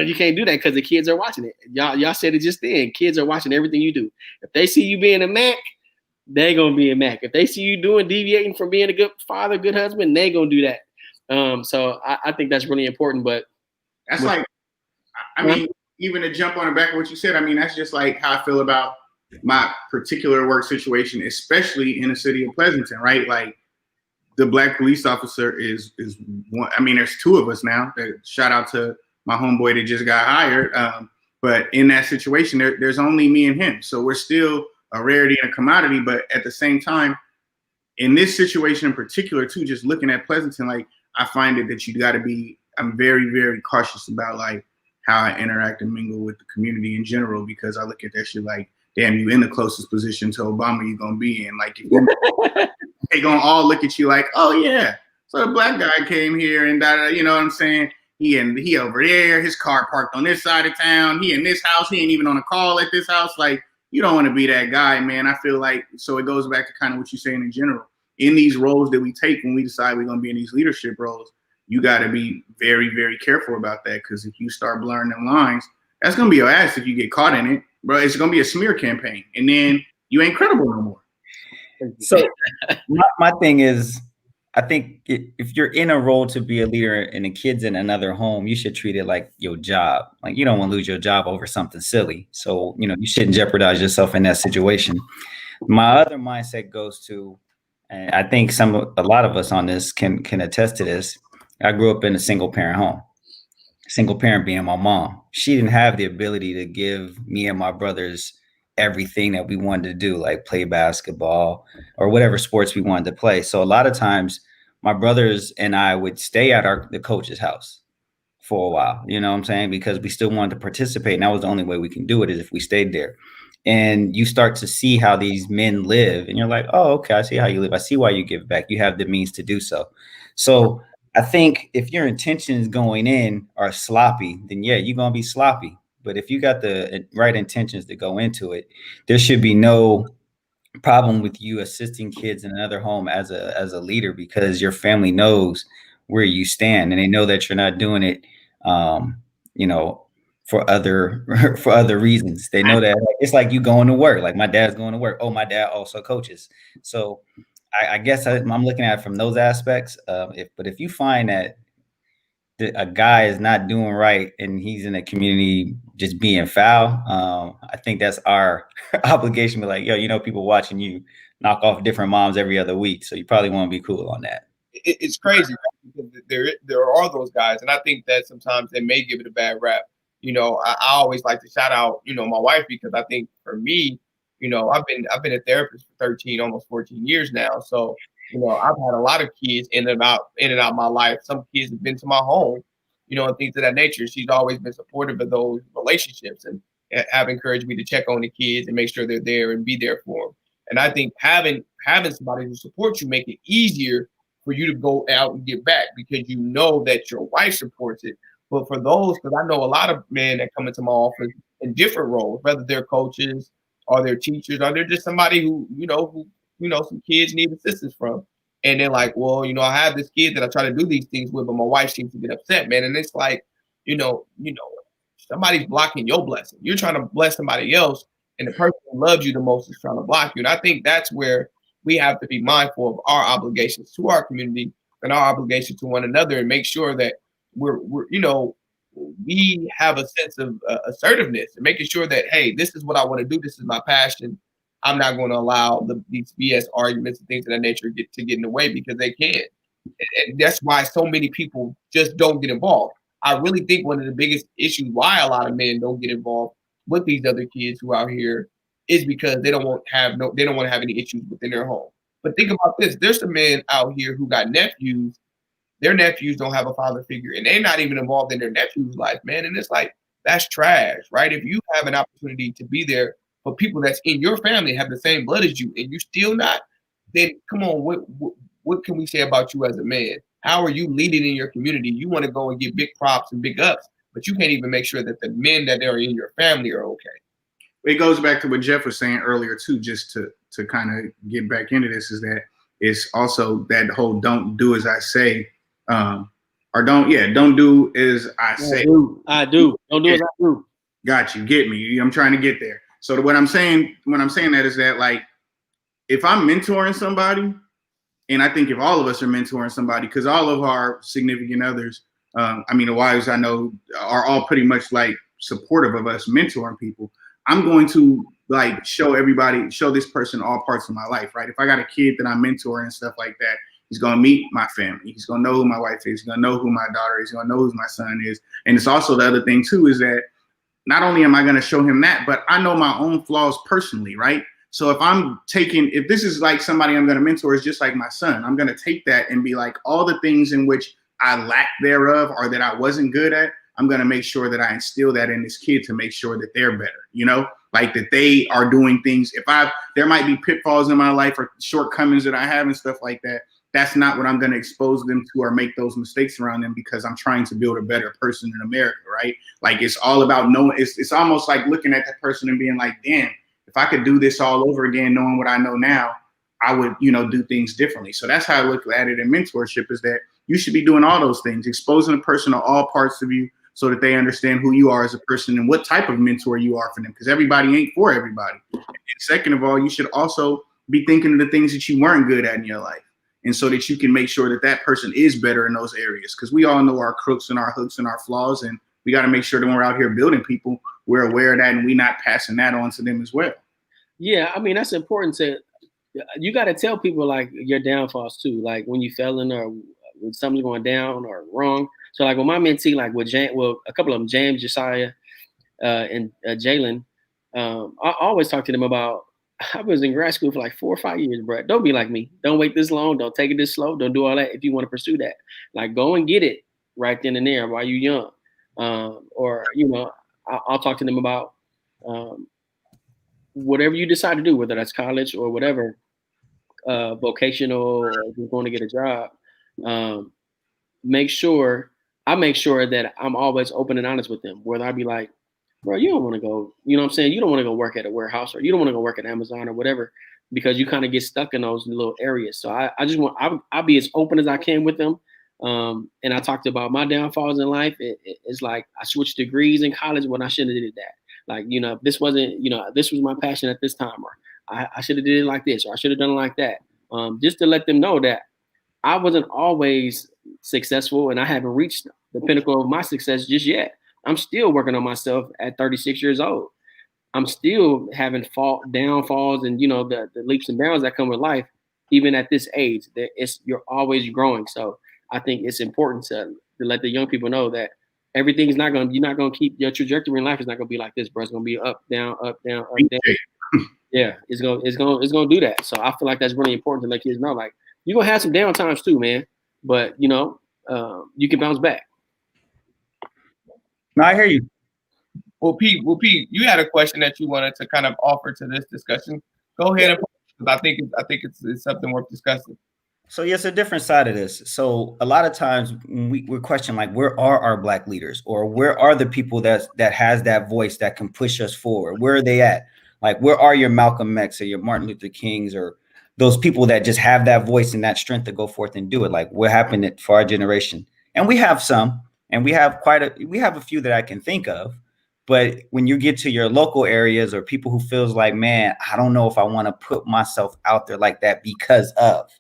you can't do that because the kids are watching it. Y'all said it just then. Kids are watching everything you do. If they see you being a Mac, they gonna be a Mac. If they see you deviating from being a good father, good husband, they gonna do that. So I think that's really important. But that's I mean, even to jump on the back of what you said, I mean, that's just like how I feel about my particular work situation, especially in the city of Pleasanton, right? Like the black police officer is one. I mean, there's two of us now. Shout out to my homeboy that just got hired. But in that situation, there's only me and him. So we're still a rarity and a commodity. But at the same time, in this situation in particular, too, just looking at Pleasanton, like I find it that you got to be. I'm very, very cautious about like how I interact and mingle with the community in general because I look at that shit like, damn, you in the closest position to Obama you're gonna be in. Like, they gonna all look at you like, oh yeah, so the black guy came here and you know what I'm saying? He over there, his car parked on this side of town. He in this house. He ain't even on a call at this house. Like, you don't want to be that guy, man. I feel like so it goes back to kind of what you're saying in general. In these roles that we take when we decide we're gonna be in these leadership roles, you got to be very, very careful about that because if you start blurring them lines, that's gonna be your ass if you get caught in it. Bro, it's gonna be a smear campaign, and then you ain't credible no more. So my thing is, I think if you're in a role to be a leader and the kid's in another home, you should treat it like your job. Like you don't want to lose your job over something silly. So you shouldn't jeopardize yourself in that situation. My other mindset goes to, and I think a lot of us on this can attest to this. I grew up in a single parent home. Single parent being my mom. She didn't have the ability to give me and my brothers everything that we wanted to do, like play basketball or whatever sports we wanted to play. So a lot of times my brothers and I would stay at the coach's house for a while, you know what I'm saying? Because we still wanted to participate. And that was the only way we can do it is if we stayed there. And you start to see how these men live and you're like, oh, okay, I see how you live. I see why you give back. You have the means to do so. So I think if your intentions going in are sloppy, then yeah, you're going to be sloppy. But if you got the right intentions to go into it, there should be no problem with you assisting kids in another home as a leader because your family knows where you stand and they know that you're not doing it, for other reasons. They know that it's like you going to work. Like my dad's going to work. Oh, my dad also coaches. So I guess I'm looking at it from those aspects. But if you find that a guy is not doing right and he's in a community just being foul, I think that's our obligation. Be like, yo, people watching you knock off different moms every other week, so you probably want to be cool on that. It's crazy because there are those guys, and I think that sometimes they may give it a bad rap. I always like to shout out, my wife because I think for me, I've been a therapist for 13, almost 14 years now. So, I've had a lot of kids in and out my life. Some kids have been to my home, and things of that nature. She's always been supportive of those relationships. And have encouraged me to check on the kids and make sure they're there and be there for them. And I think having somebody who supports you make it easier for you to go out and get back because you know that your wife supports it. But for those, because I know a lot of men that come into my office in different roles, whether they're coaches or they're teachers or they're just somebody who some kids need assistance from. And they're like, well, I have this kid that I try to do these things with, but my wife seems to get upset, man. And it's like, somebody's blocking your blessing. You're trying to bless somebody else, and the person who loves you the most is trying to block you. And I think that's where we have to be mindful of our obligations to our community and our obligation to one another, and make sure that we have a sense of assertiveness and making sure that, hey, this is what I want to do. This is my passion. I'm not going to allow these BS arguments and things of that nature get in the way, because they can. And that's why so many people just don't get involved. I really think one of the biggest issues why a lot of men don't get involved with these other kids who are out here is because they don't want to have any issues within their home. But think about this. There's some men out here who got nephews. Their nephews don't have a father figure, and they're not even involved in their nephew's life, man. And it's like, that's trash, right? If you have an opportunity to be there for people that's in your family, have the same blood as you, and you still not, then come on, what can we say about you as a man? How are you leading in your community? You want to go and get big props and big ups, but you can't even make sure that the men that are in your family are okay. It goes back to what Jeff was saying earlier too, just to kind of get back into this, is that it's also that whole don't do as I say, or don't do as I say. I do. Don't do as I do. Got you. Get me. I'm trying to get there. So what I'm saying when I'm saying that is that, like, if I'm mentoring somebody, and I think if all of us are mentoring somebody, because all of our significant others, the wives I know are all pretty much like supportive of us mentoring people. I'm going to like show this person all parts of my life, right? If I got a kid that I'm mentoring and stuff like that, he's going to meet my family. He's going to know who my wife is. He's going to know who my daughter is. He's going to know who my son is. And it's also the other thing too, is that not only am I going to show him that, but I know my own flaws personally, right? So if this is like somebody I'm going to mentor is just like my son, I'm going to take that and be like, all the things in which I lack thereof or that I wasn't good at, I'm going to make sure that I instill that in this kid to make sure that they're better, like that they are doing things. There might be pitfalls in my life or shortcomings that I have and stuff like that. That's not what I'm going to expose them to or make those mistakes around them, because I'm trying to build a better person in America, right? Like, it's all about knowing. It's almost like looking at that person and being like, damn, if I could do this all over again, knowing what I know now, I would, do things differently. So that's how I look at it in mentorship, is that you should be doing all those things, exposing a person to all parts of you so that they understand who you are as a person and what type of mentor you are for them, because everybody ain't for everybody. And second of all, you should also be thinking of the things that you weren't good at in your life, and so that you can make sure that that person is better in those areas, because we all know our crooks and our hooks and our flaws, and we got to make sure that when we're out here building people, we're aware of that and we're not passing that on to them as well. Yeah, that's important you got to tell people like your downfalls too, like when you failing or when something's going down or wrong. So like with my mentee, like with a couple of them, James, Josiah, and Jalen, I always talk to them about, I was in grad school for like 4 or 5 years, bro. Don't be like me. Don't wait this long. Don't take it this slow. Don't do all that if you want to pursue that. Like, go and get it right then and there while you're young. I'll talk to them about whatever you decide to do, whether that's college or whatever, vocational or you're going to get a job. I make sure that I'm always open and honest with them, whether I be like, bro, you don't want to go, you know what I'm saying? You don't want to go work at a warehouse, or you don't want to go work at Amazon or whatever, because you kind of get stuck in those little areas. So I'll be as open as I can with them. And I talked about my downfalls in life. It's like I switched degrees in college when I shouldn't have did that. Like, this wasn't, this was my passion at this time, or I should have did it like this, or I should have done it like that. Just to let them know that I wasn't always successful, and I haven't reached the pinnacle of my success just yet. I'm still working on myself at 36 years old. I'm still having downfalls and, the leaps and bounds that come with life, even at this age. You're always growing. So I think it's important to let the young people know that you're not going to keep your trajectory in life. Is not going to be like this, bro. It's going to be up, down, up, down, up, down. Yeah, it's going to do that. So I feel like that's really important to let kids know, like, you're going to have some down times too, man. But, you can bounce back. No, I hear you. Pete, you had a question that you wanted to kind of offer to this discussion. Go ahead, and I think it's something worth discussing. So yes, a different side of this. So a lot of times we're questioning, like, where are our Black leaders, or where are the people that has that voice that can push us forward? Where are they at? Like, where are your Malcolm X or your Martin Luther Kings, or those people that just have that voice and that strength to go forth and do it? Like, what happened for our generation? And we have some, and we have a few that I can think of. But when you get to your local areas, or people who feels like, man, I don't know if I want to put myself out there like that because of.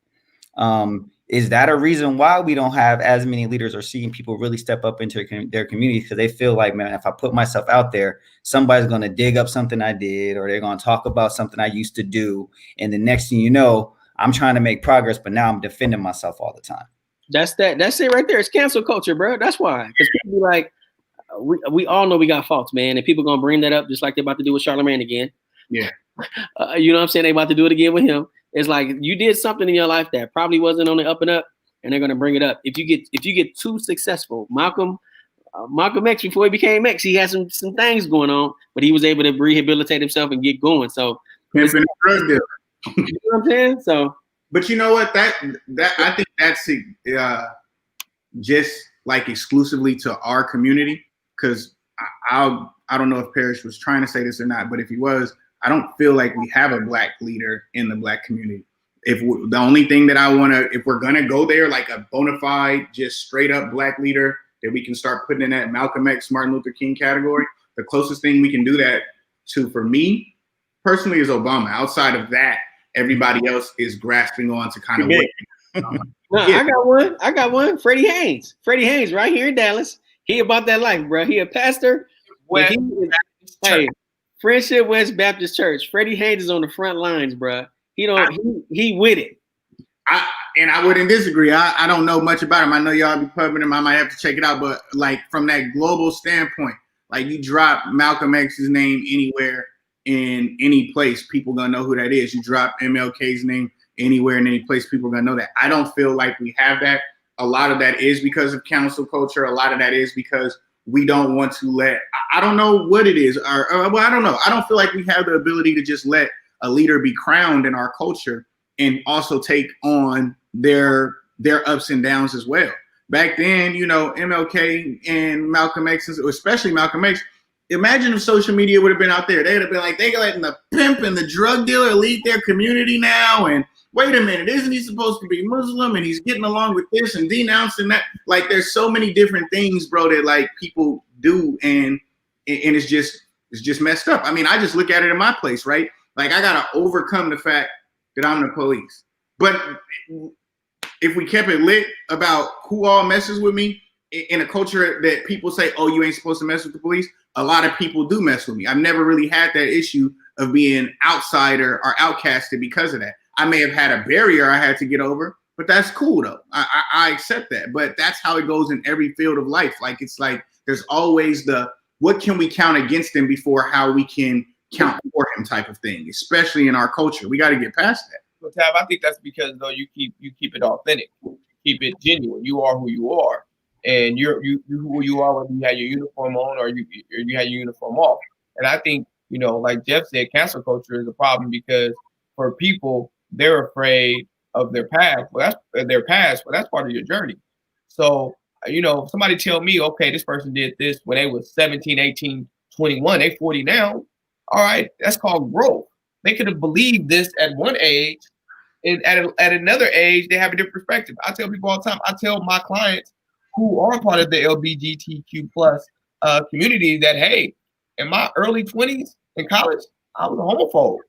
Is that a reason why we don't have as many leaders or seeing people really step up into their community? Because they feel like, man, if I put myself out there, somebody's going to dig up something I did, or they're going to talk about something I used to do. And the next thing you know, I'm trying to make progress, but now I'm defending myself all the time. That's it right there. It's cancel culture, bro. That's why. Because people be like, we all know we got faults, man. And people going to bring that up just like they're about to do with Charlamagne again. Yeah. You know what I'm saying? They about to do it again with him. It's like you did something in your life that probably wasn't on the up and up, and they're gonna bring it up. If you get too successful, Malcolm X, before he became X, he had some things going on, but he was able to rehabilitate himself and get going. So Pimping the drug dealer. You know what I'm saying? So, but you know what? That I think that's just like exclusively to our community, because I don't know if Parrish was trying to say this or not, but if he was, I don't feel like we have a Black leader in the Black community. The only thing that I want to, if we're going to go there, like a bona fide, just straight up Black leader that we can start putting in that Malcolm X, Martin Luther King category, the closest thing we can do that to, for me personally, is Obama. Outside of that, everybody else is grasping on to kind of what. Yeah. I got one. Freddie Haynes right here in Dallas. He about that life, bro. He a pastor. Hey, Friendship West Baptist Church. Freddie Haynes is on the front lines, bro. He with it. I wouldn't disagree. I don't know much about him. I know y'all be pubbing him. I might have to check it out. But like from that global standpoint, like you drop Malcolm X's name anywhere in any place, people gonna know who that is. You drop MLK's name anywhere in any place, people gonna know that. I don't feel like we have that. A lot of that is because of council culture. A lot of that is because we don't want to let, I don't know what it is, well, I don't know. I don't feel like we have the ability to just let a leader be crowned in our culture and also take on their ups and downs as well. Back then, you know, MLK and Malcolm X, especially Malcolm X, imagine if social media would have been out there. They'd have been like, they're letting the pimp and the drug dealer lead their community now, and wait a minute, isn't he supposed to be Muslim and he's getting along with this and denouncing that? Like, there's so many different things, bro, that like people do, and it's just messed up. I mean, I just look at it in my place, right? Like, I gotta overcome the fact that I'm the police. But if we kept it lit about who all messes with me in a culture that people say, oh, you ain't supposed to mess with the police, a lot of people do mess with me. I've never really had that issue of being outsider or outcasted because of that. I may have had a barrier I had to get over, but that's cool though. I accept that. But that's how it goes in every field of life. Like, it's like there's always the what can we count against him before how we can count for him type of thing, especially in our culture. We got to get past that. Well, Tav, I think that's because though you keep it authentic, you keep it genuine. You are who you are, and you who you are whether you had your uniform on or you had your uniform off. And I think, you know, like Jeff said, cancel culture is a problem because for people, they're afraid of their past. Well, that's part of your journey. So, you know, somebody tell me, okay, this person did this when they was 17, 18, 21, they 40 now. All right, that's called growth. They could have believed this at one age, and at another age, they have a different perspective. I tell people all the time, I tell my clients who are part of the LGBTQ plus community that, hey, in my early 20s in college, I was a homophobe.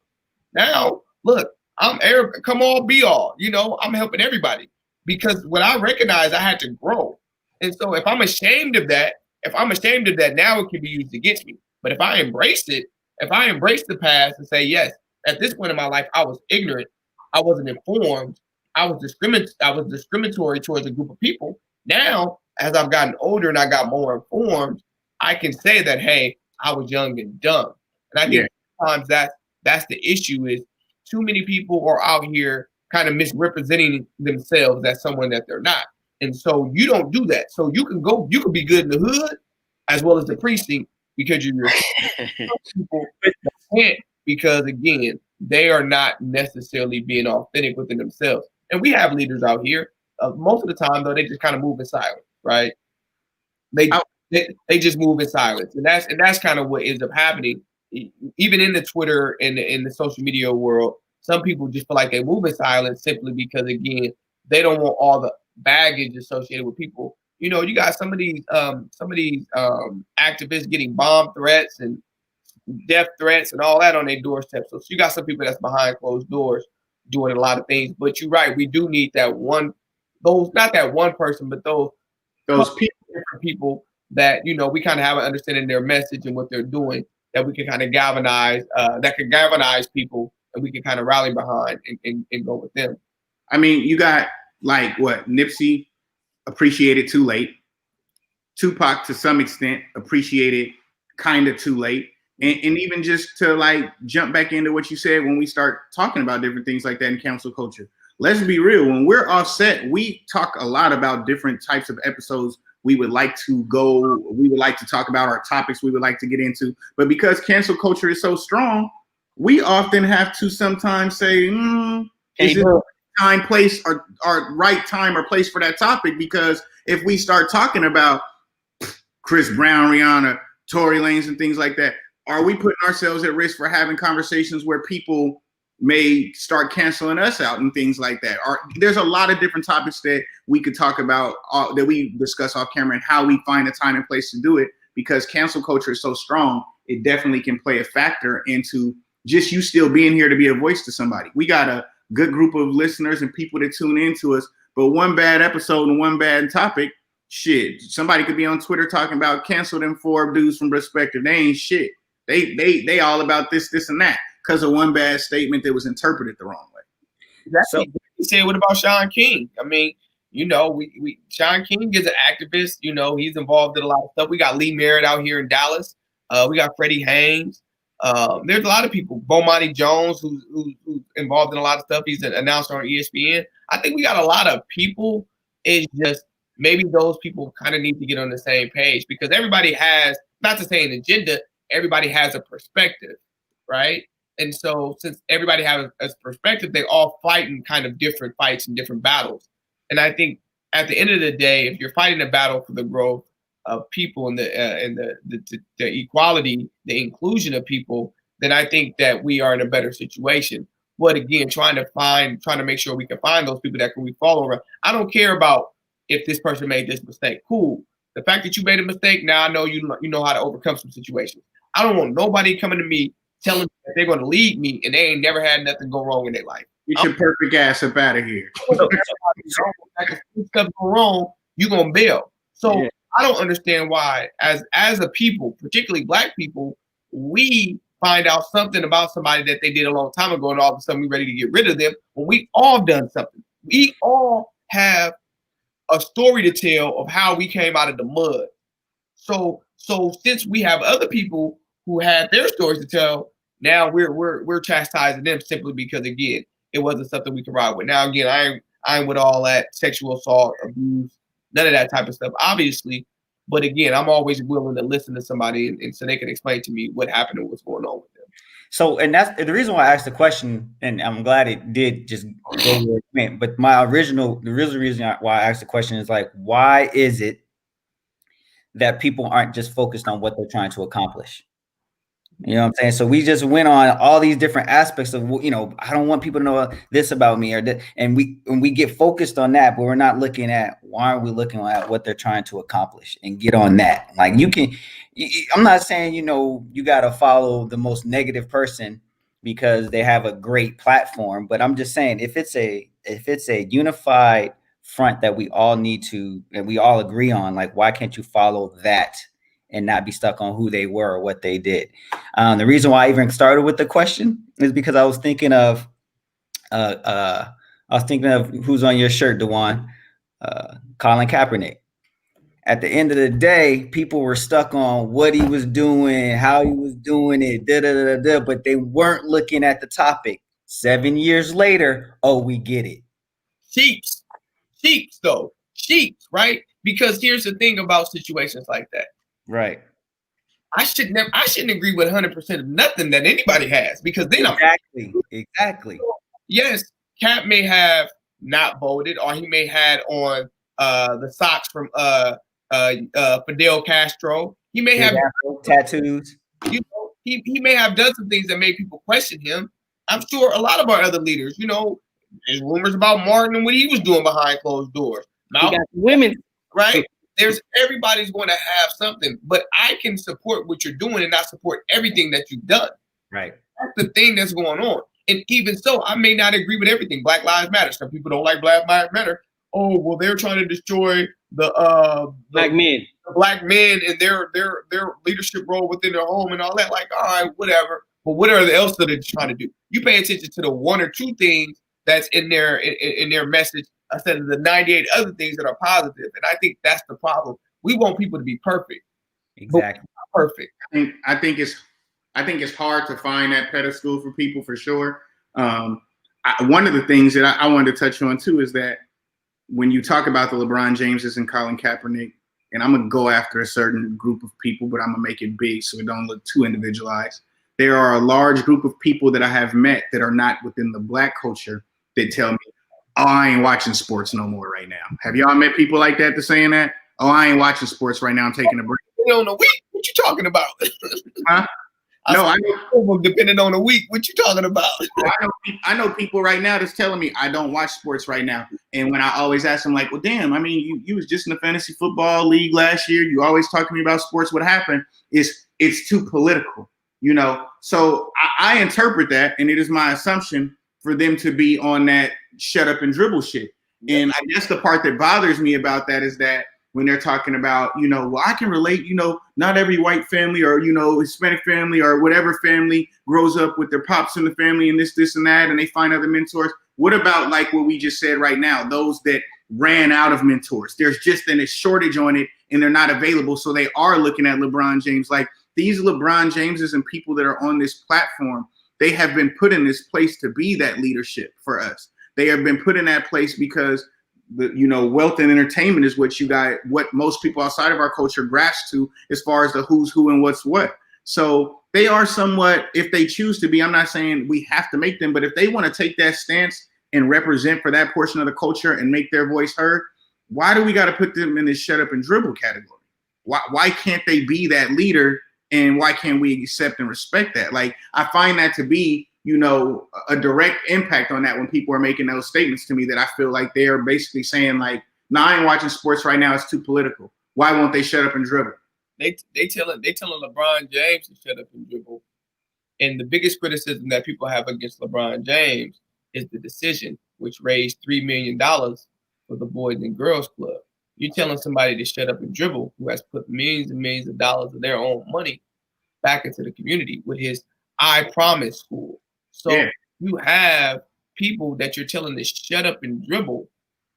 Now, look, I'm Arab, come on, be all. You know, I'm helping everybody because when I recognized I had to grow. And so if I'm ashamed of that, now it can be used against me. But if I embrace it, if I embrace the past and say, yes, at this point in my life, I was ignorant, I wasn't informed, I was discriminatory towards a group of people. Now, as I've gotten older and I got more informed, I can say that, hey, I was young and dumb. And I think sometimes that's the issue is too many people are out here kind of misrepresenting themselves as someone that they're not. And so you don't do that. So you can be good in the hood as well as the precinct, because you're people that can't, because again, they are not necessarily being authentic within themselves. And we have leaders out here. Most of the time, though, they just kind of move in silence, right? They just move in silence, and that's kind of what ends up happening. Even in the Twitter and in the social media world, some people just feel like they move in silence simply because, again, they don't want all the baggage associated with people. You know, you got some of these activists getting bomb threats and death threats and all that on their doorstep. So you got some people that's behind closed doors doing a lot of things. But you're right, we do need that one, those, not that one person, but those different people that, you know, we kind of have an understanding of their message and what they're doing, that we can kind of galvanize, that can galvanize people, and we can kind of rally behind and go with them. I mean, you got like what Nipsey appreciated too late. Tupac, to some extent, appreciated kind of too late. And even just to like jump back into what you said when we start talking about different things like that in cancel culture. Let's be real. When we're offset, we talk a lot about different types of episodes we would like to go. We would like to talk about our topics we would like to get into. But because cancel culture is so strong, we often have to sometimes say, is this time, place, or right time or place for that topic? Because if we start talking about Chris Brown, Rihanna, Tory Lanez, and things like that, are we putting ourselves at risk for having conversations where people may start canceling us out and things like that? There's a lot of different topics that we could talk about, that we discuss off camera, and how we find a time and place to do it, because cancel culture is so strong. It definitely can play a factor into just you still being here to be a voice to somebody. We got a good group of listeners and people that tune into us, but one bad episode and one bad topic, shit, somebody could be on Twitter talking about cancel them 4 dudes from Braspective. They ain't shit. They all about this, and that, because of one bad statement that was interpreted the wrong way. Exactly. So, say, what about Sean King? I mean, you know, we Sean King is an activist. You know, he's involved in a lot of stuff. We got Lee Merritt out here in Dallas. We got Freddie Haynes. There's a lot of people. Bomani Jones, who's involved in a lot of stuff. He's an announcer on ESPN. I think we got a lot of people. It's just maybe those people kind of need to get on the same page, because everybody has, not to say an agenda, everybody has a perspective, right? And so since everybody has a perspective, they all fight in kind of different fights and different battles. And I think at the end of the day, if you're fighting a battle for the growth of people and the equality, the inclusion of people, then I think that we are in a better situation. But again, trying to make sure we can find those people that can we follow around. I don't care about if this person made this mistake. Cool. The fact that you made a mistake, now I know you know how to overcome some situations. I don't want nobody coming to me telling me that they're going to lead me and they ain't never had nothing go wrong in their life. Get your perfect ass up out of here. If stuff go wrong, you're going to bail. So yeah. I don't understand why, as a people, particularly Black people, we find out something about somebody that they did a long time ago, and all of a sudden we're ready to get rid of them when we all done something. We all have a story to tell of how we came out of the mud. So since we have other people who had their stories to tell, now we're chastising them simply because, again, it wasn't something we could ride with. Now, again, I ain't with all that sexual assault, abuse, none of that type of stuff, obviously. But again, I'm always willing to listen to somebody and so they can explain to me what happened and what's going on with them. So, and that's the reason why I asked the question, and I'm glad it did just go where it went. But the real reason why I asked the question is like, why is it that people aren't just focused on what they're trying to accomplish? You know what I'm saying? So we just went on all these different aspects of, you know, I don't want people to know this about me, or that, and we get focused on that, but we're not looking at, why are we looking at what they're trying to accomplish and get on that? Like, I'm not saying, you know, you got to follow the most negative person because they have a great platform, but I'm just saying, if it's a unified front that we all need to, and we all agree on, like, why can't you follow that and not be stuck on who they were or what they did? The reason why I even started with the question is because I was thinking of who's on your shirt, Dewan, Colin Kaepernick. At the end of the day, people were stuck on what he was doing, how he was doing it, but they weren't looking at the topic. 7 years later, oh, we get it. Sheeps, right? Because here's the thing about situations like that. Right. I shouldn't agree with 100% of nothing that anybody has, because then exactly. Yes, Cap may have not voted, or he may had on the socks from Fidel Castro. He may have tattoos. You know, he may have done some things that made people question him. I'm sure a lot of our other leaders, there's rumors about Martin and what he was doing behind closed doors. Now, he got women, right? Everybody's going to have something, but I can support what you're doing and not support everything that you've done. Right. That's the thing that's going on. And even so, I may not agree with everything. Black Lives Matter. Some people don't like Black Lives Matter. Oh, well, they're trying to destroy the black men. The black men and their leadership role within their home and all that. Like, all right, whatever. But what else are they trying to do? You pay attention to the one or two things that's in their message instead of the 98 other things that are positive. And I think that's the problem. We want people to be perfect. Exactly. Perfect. I think it's hard to find that pedestal for people, for sure. One of the things that I wanted to touch on too is that when you talk about the LeBron Jameses and Colin Kaepernick, and I'm gonna go after a certain group of people, but I'm gonna make it big so it don't look too individualized. There are a large group of people that I have met that are not within the Black culture that tell me, "Oh, I ain't watching sports no more right now." Have y'all met people like that saying that? "Oh, I ain't watching sports right now. I'm taking a break." On the week, what you talking about? Huh? No, I know. Depending on the week, what you talking about? I know people right now that's telling me I don't watch sports right now. And when I always ask them, like, well, damn, I mean, you was just in the fantasy football league last year. You always talk to me about sports. What happened is it's too political, So I interpret that, and it is my assumption for them to be on that shut up and dribble shit. And I guess the part that bothers me about that is that when they're talking about, well, I can relate, not every white family or, Hispanic family or whatever family grows up with their pops in the family and this and that, and they find other mentors. What about like what we just said right now, those that ran out of mentors? There's just a shortage on it and they're not available. So they are looking at LeBron James. Like these LeBron Jameses and people that are on this platform, they have been put in this place to be that leadership for us. They have been put in that place because wealth and entertainment is what most people outside of our culture grasp to as far as the who's who and what's what. So they are somewhat, if they choose to be, I'm not saying we have to make them, but if they want to take that stance and represent for that portion of the culture and make their voice heard, why do we got to put them in this shut up and dribble category? Why can't they be that leader, and why can't we accept and respect that? Like, I find that to be a direct impact on that when people are making those statements to me, that I feel like they're basically saying like, "Nah, I ain't watching sports right now. It's too political. Why won't they shut up and dribble?" They telling LeBron James to shut up and dribble. And the biggest criticism that people have against LeBron James is the decision, which raised $3 million for the Boys and Girls Club. You're telling somebody to shut up and dribble who has put millions and millions of dollars of their own money back into the community with his I Promise school. So you have people that you're telling to shut up and dribble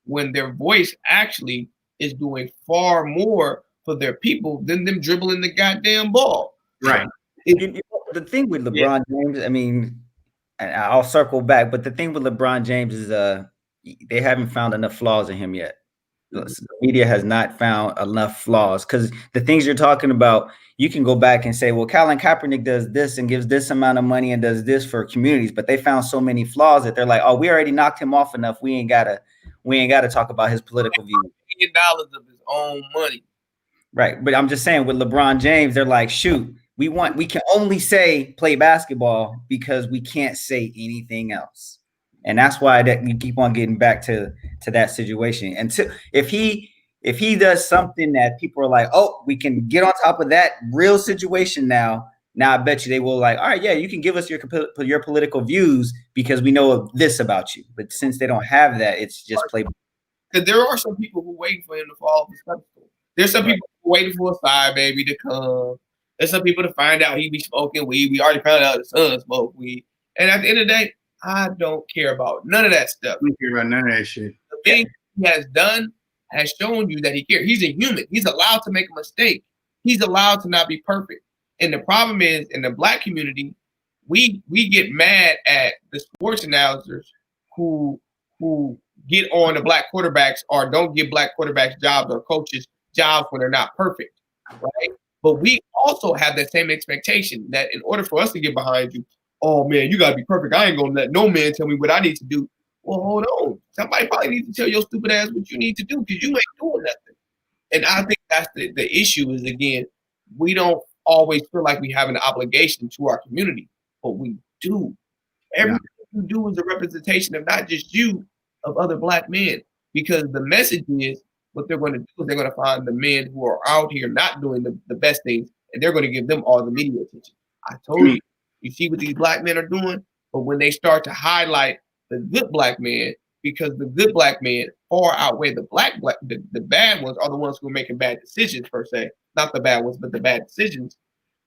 when their voice actually is doing far more for their people than them dribbling the goddamn ball. Right. The thing with LeBron James, I mean, I'll circle back, but the thing with LeBron James is they haven't found enough flaws in him yet. The media has not found enough flaws, because the things you're talking about, you can go back and say, well, Colin Kaepernick does this and gives this amount of money and does this for communities, but they found so many flaws that they're like, oh, we already knocked him off enough. We ain't gotta talk about his political views. $1 million of his own money. Right. But I'm just saying with LeBron James, they're like, shoot, we can only say play basketball because we can't say anything else. And that's why that you keep on getting back to that situation. And if he does something that people are like, oh, we can get on top of that real situation now I bet you they will like, all right, yeah, you can give us your political views because we know this about you. But since they don't have that, it's just play. Because there are some people who waiting for him to fall off his pedestal. There's some people who waiting for a side baby to come. There's some people to find out he be smoking weed. We already found out his son smoked weed. And at the end of the day, I don't care about none of that stuff. I don't care about none of that shit. The thing he has done has shown you that he cares. He's a human. He's allowed to make a mistake. He's allowed to not be perfect. And the problem is, in the Black community, we get mad at the sports announcers who get on the Black quarterbacks or don't give Black quarterbacks jobs or coaches jobs when they're not perfect, right? But we also have that same expectation that in order for us to get behind you, oh man, you gotta be perfect. I ain't gonna let no man tell me what I need to do. Well, hold on. Somebody probably needs to tell your stupid ass what you need to do because you ain't doing nothing. And I think that's the issue is, again, we don't always feel like we have an obligation to our community, but we do. Everything you do is a representation of not just you, of other Black men. Because the message is what they're going to do is they're going to find the men who are out here not doing the best things, and they're going to give them all the media attention. I told you, you see what these Black men are doing? But when they start to highlight the good Black men, because the good Black men far outweigh the the bad ones are the ones who are making bad decisions per se, not the bad ones, but the bad decisions.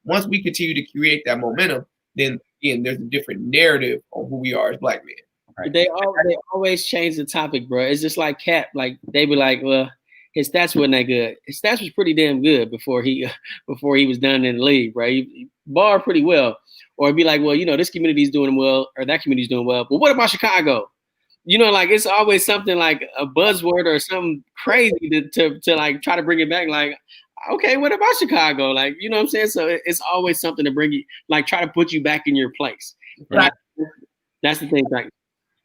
Once we continue to create that momentum, then again, there's a different narrative on who we are as Black men. Right. They always change the topic, bro. It's just like Cap. Like they be like, well, his stats wasn't that good. His stats was pretty damn good before he was done in the league, right? He barred pretty well. Or it'd be like, well, this community's doing well, or that community's doing well. But what about Chicago? Like it's always something like a buzzword or something crazy to like try to bring it back. Like, okay, what about Chicago? Like, you know what I'm saying? So it's always something to bring you, like, try to put you back in your place. Right. That's the thing. Like,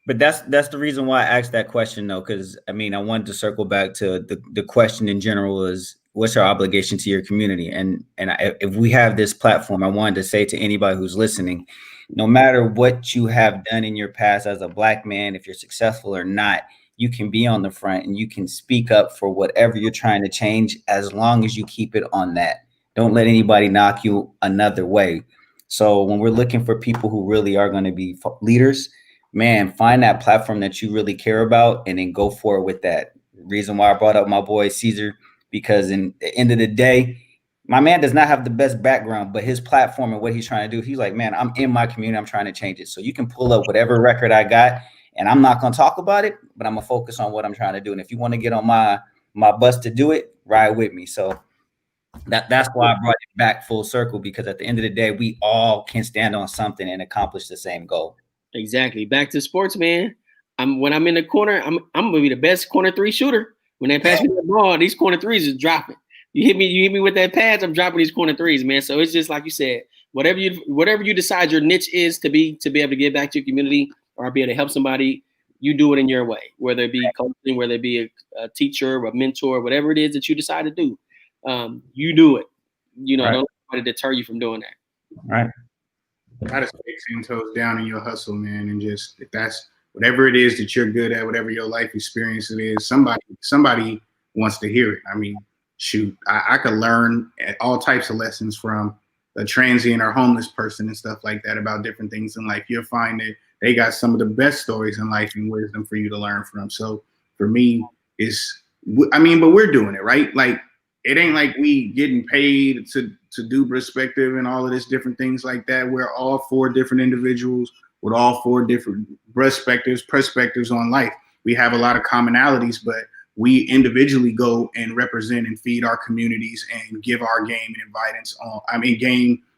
but that's the reason why I asked that question, though, because I wanted to circle back to the question in general is what's our obligation to your community, and if we have this platform, I wanted to say to anybody who's listening, no matter what you have done in your past as a Black man, if you're successful or not, you can be on the front and you can speak up for whatever you're trying to change as long as you keep it on that. Don't let anybody knock you another way. So when we're looking for people who really are going to be leaders, man, find that platform that you really care about and then go for it with that. Reason why I brought up my boy Caesar, because in the end of the day, my man does not have the best background, but his platform and what he's trying to do, he's like, man, I'm in my community. I'm trying to change it. So you can pull up whatever record I got and I'm not going to talk about it, but I'm going to focus on what I'm trying to do. And if you want to get on my bus to do it, ride with me. So that's why I brought it back full circle, because at the end of the day, we all can stand on something and accomplish the same goal. Exactly. Back to sports, man. When I'm in the corner, I'm gonna be the best corner three shooter. When they pass me the ball, these corner threes is dropping. You hit me with that pass, I'm dropping these corner threes, man. So it's just like you said, whatever you decide your niche is to be able to give back to your community or be able to help somebody, you do it in your way. Whether it be coaching, whether it be a teacher, a mentor, whatever it is that you decide to do, you do it. Don't let anybody deter you from doing that. Right. Try to stay 10 toes down in your hustle, man, and just if that's whatever it is that you're good at, whatever your life experience it is, somebody wants to hear it. I mean, shoot, I could learn all types of lessons from a transient or homeless person and stuff like that about different things in life. You'll find that they got some of the best stories in life and wisdom for you to learn from. So for me, but we're doing it, right? Like, it ain't like we getting paid to do Braspective and all of this different things like that. We're all 4 different individuals with all 4 different perspectives on life. We have a lot of commonalities, but we individually go and represent and feed our communities and give our game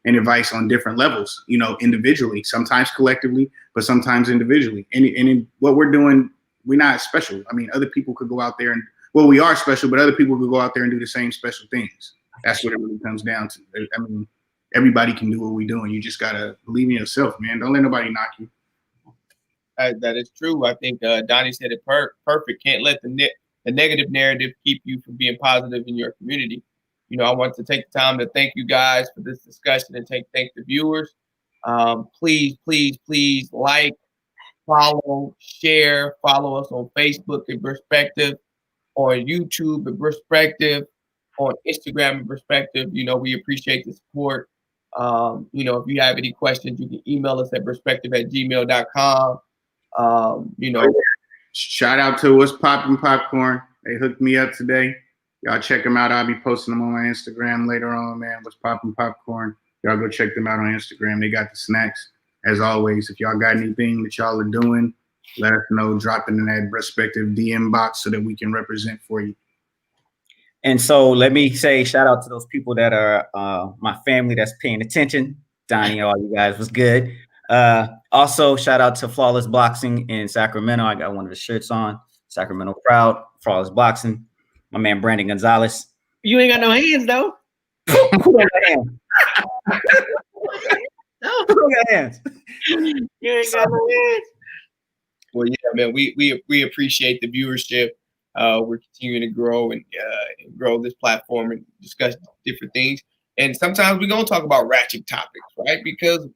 and advice on different levels, individually, sometimes collectively, but sometimes individually. And in what we're doing, we're not special. I mean, other people could go out there and, well, we are special, but other people could go out there and do the same special things. That's what it really comes down to. I mean, everybody can do what we're doing. You just got to believe in yourself, man. Don't let nobody knock you. That is true. I think Donnie said it perfect. Can't let the negative narrative keep you from being positive in your community. I want to take the time to thank you guys for this discussion and thank the viewers. Please like, follow, share, follow us on Facebook at Braspective, on YouTube at Braspective, on Instagram at Braspective. We appreciate the support. If you have any questions, you can email us at braspective@gmail.com. Shout out to What's Poppin' Popcorn. They hooked me up today. Y'all check them out. I'll be posting them on my Instagram later on, man. What's Poppin' Popcorn. Y'all go check them out on Instagram. They got the snacks. As always, if y'all got anything that y'all are doing, let us know. Drop it in that Braspective DM box so that we can represent for you. And so let me say shout out to those people that are my family that's paying attention. Donnie, all you guys was good. Also, shout out to Flawless Boxing in Sacramento. I got one of the shirts on. Sacramento proud. Flawless Boxing. My man Brandon Gonzalez. You ain't got no hands though. Who got hands? Who got hands? You ain't got no hands. Well, yeah, man, we appreciate the viewership. We're continuing to grow and grow this platform and discuss different things. And sometimes we're gonna talk about ratchet topics, right? Because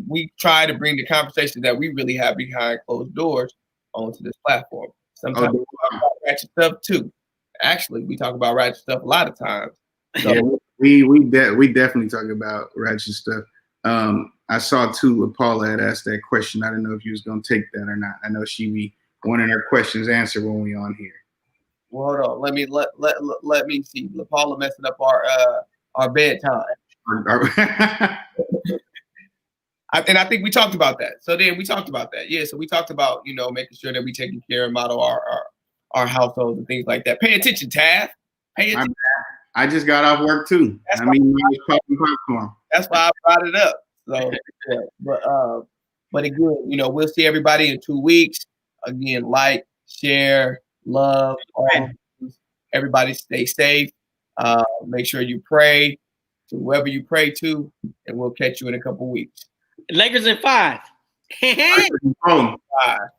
we try to bring the conversation that we really have behind closed doors onto this platform. Sometimes we talk about ratchet stuff too. Actually, we talk about ratchet stuff a lot of times. So, Yeah, we definitely talk about ratchet stuff. I saw too, Paula had asked that question. I didn't know if you was gonna take that or not. I know she be wanting her questions answered when we on here. well, hold on. Let me see. Paula messing up our bedtime. And I think we talked about that. So then we talked about that. Yeah. So we talked about, making sure that we taking care and model our households and things like that. Pay attention, Tav. Pay attention. I just got off work too. I was popping popcorn. That's why I brought it up. So, yeah. But again, we'll see everybody in 2 weeks. Again, like, share, love, all. Everybody stay safe. Make sure you pray to whoever you pray to, and we'll catch you in a couple weeks. Lakers in 5. 5.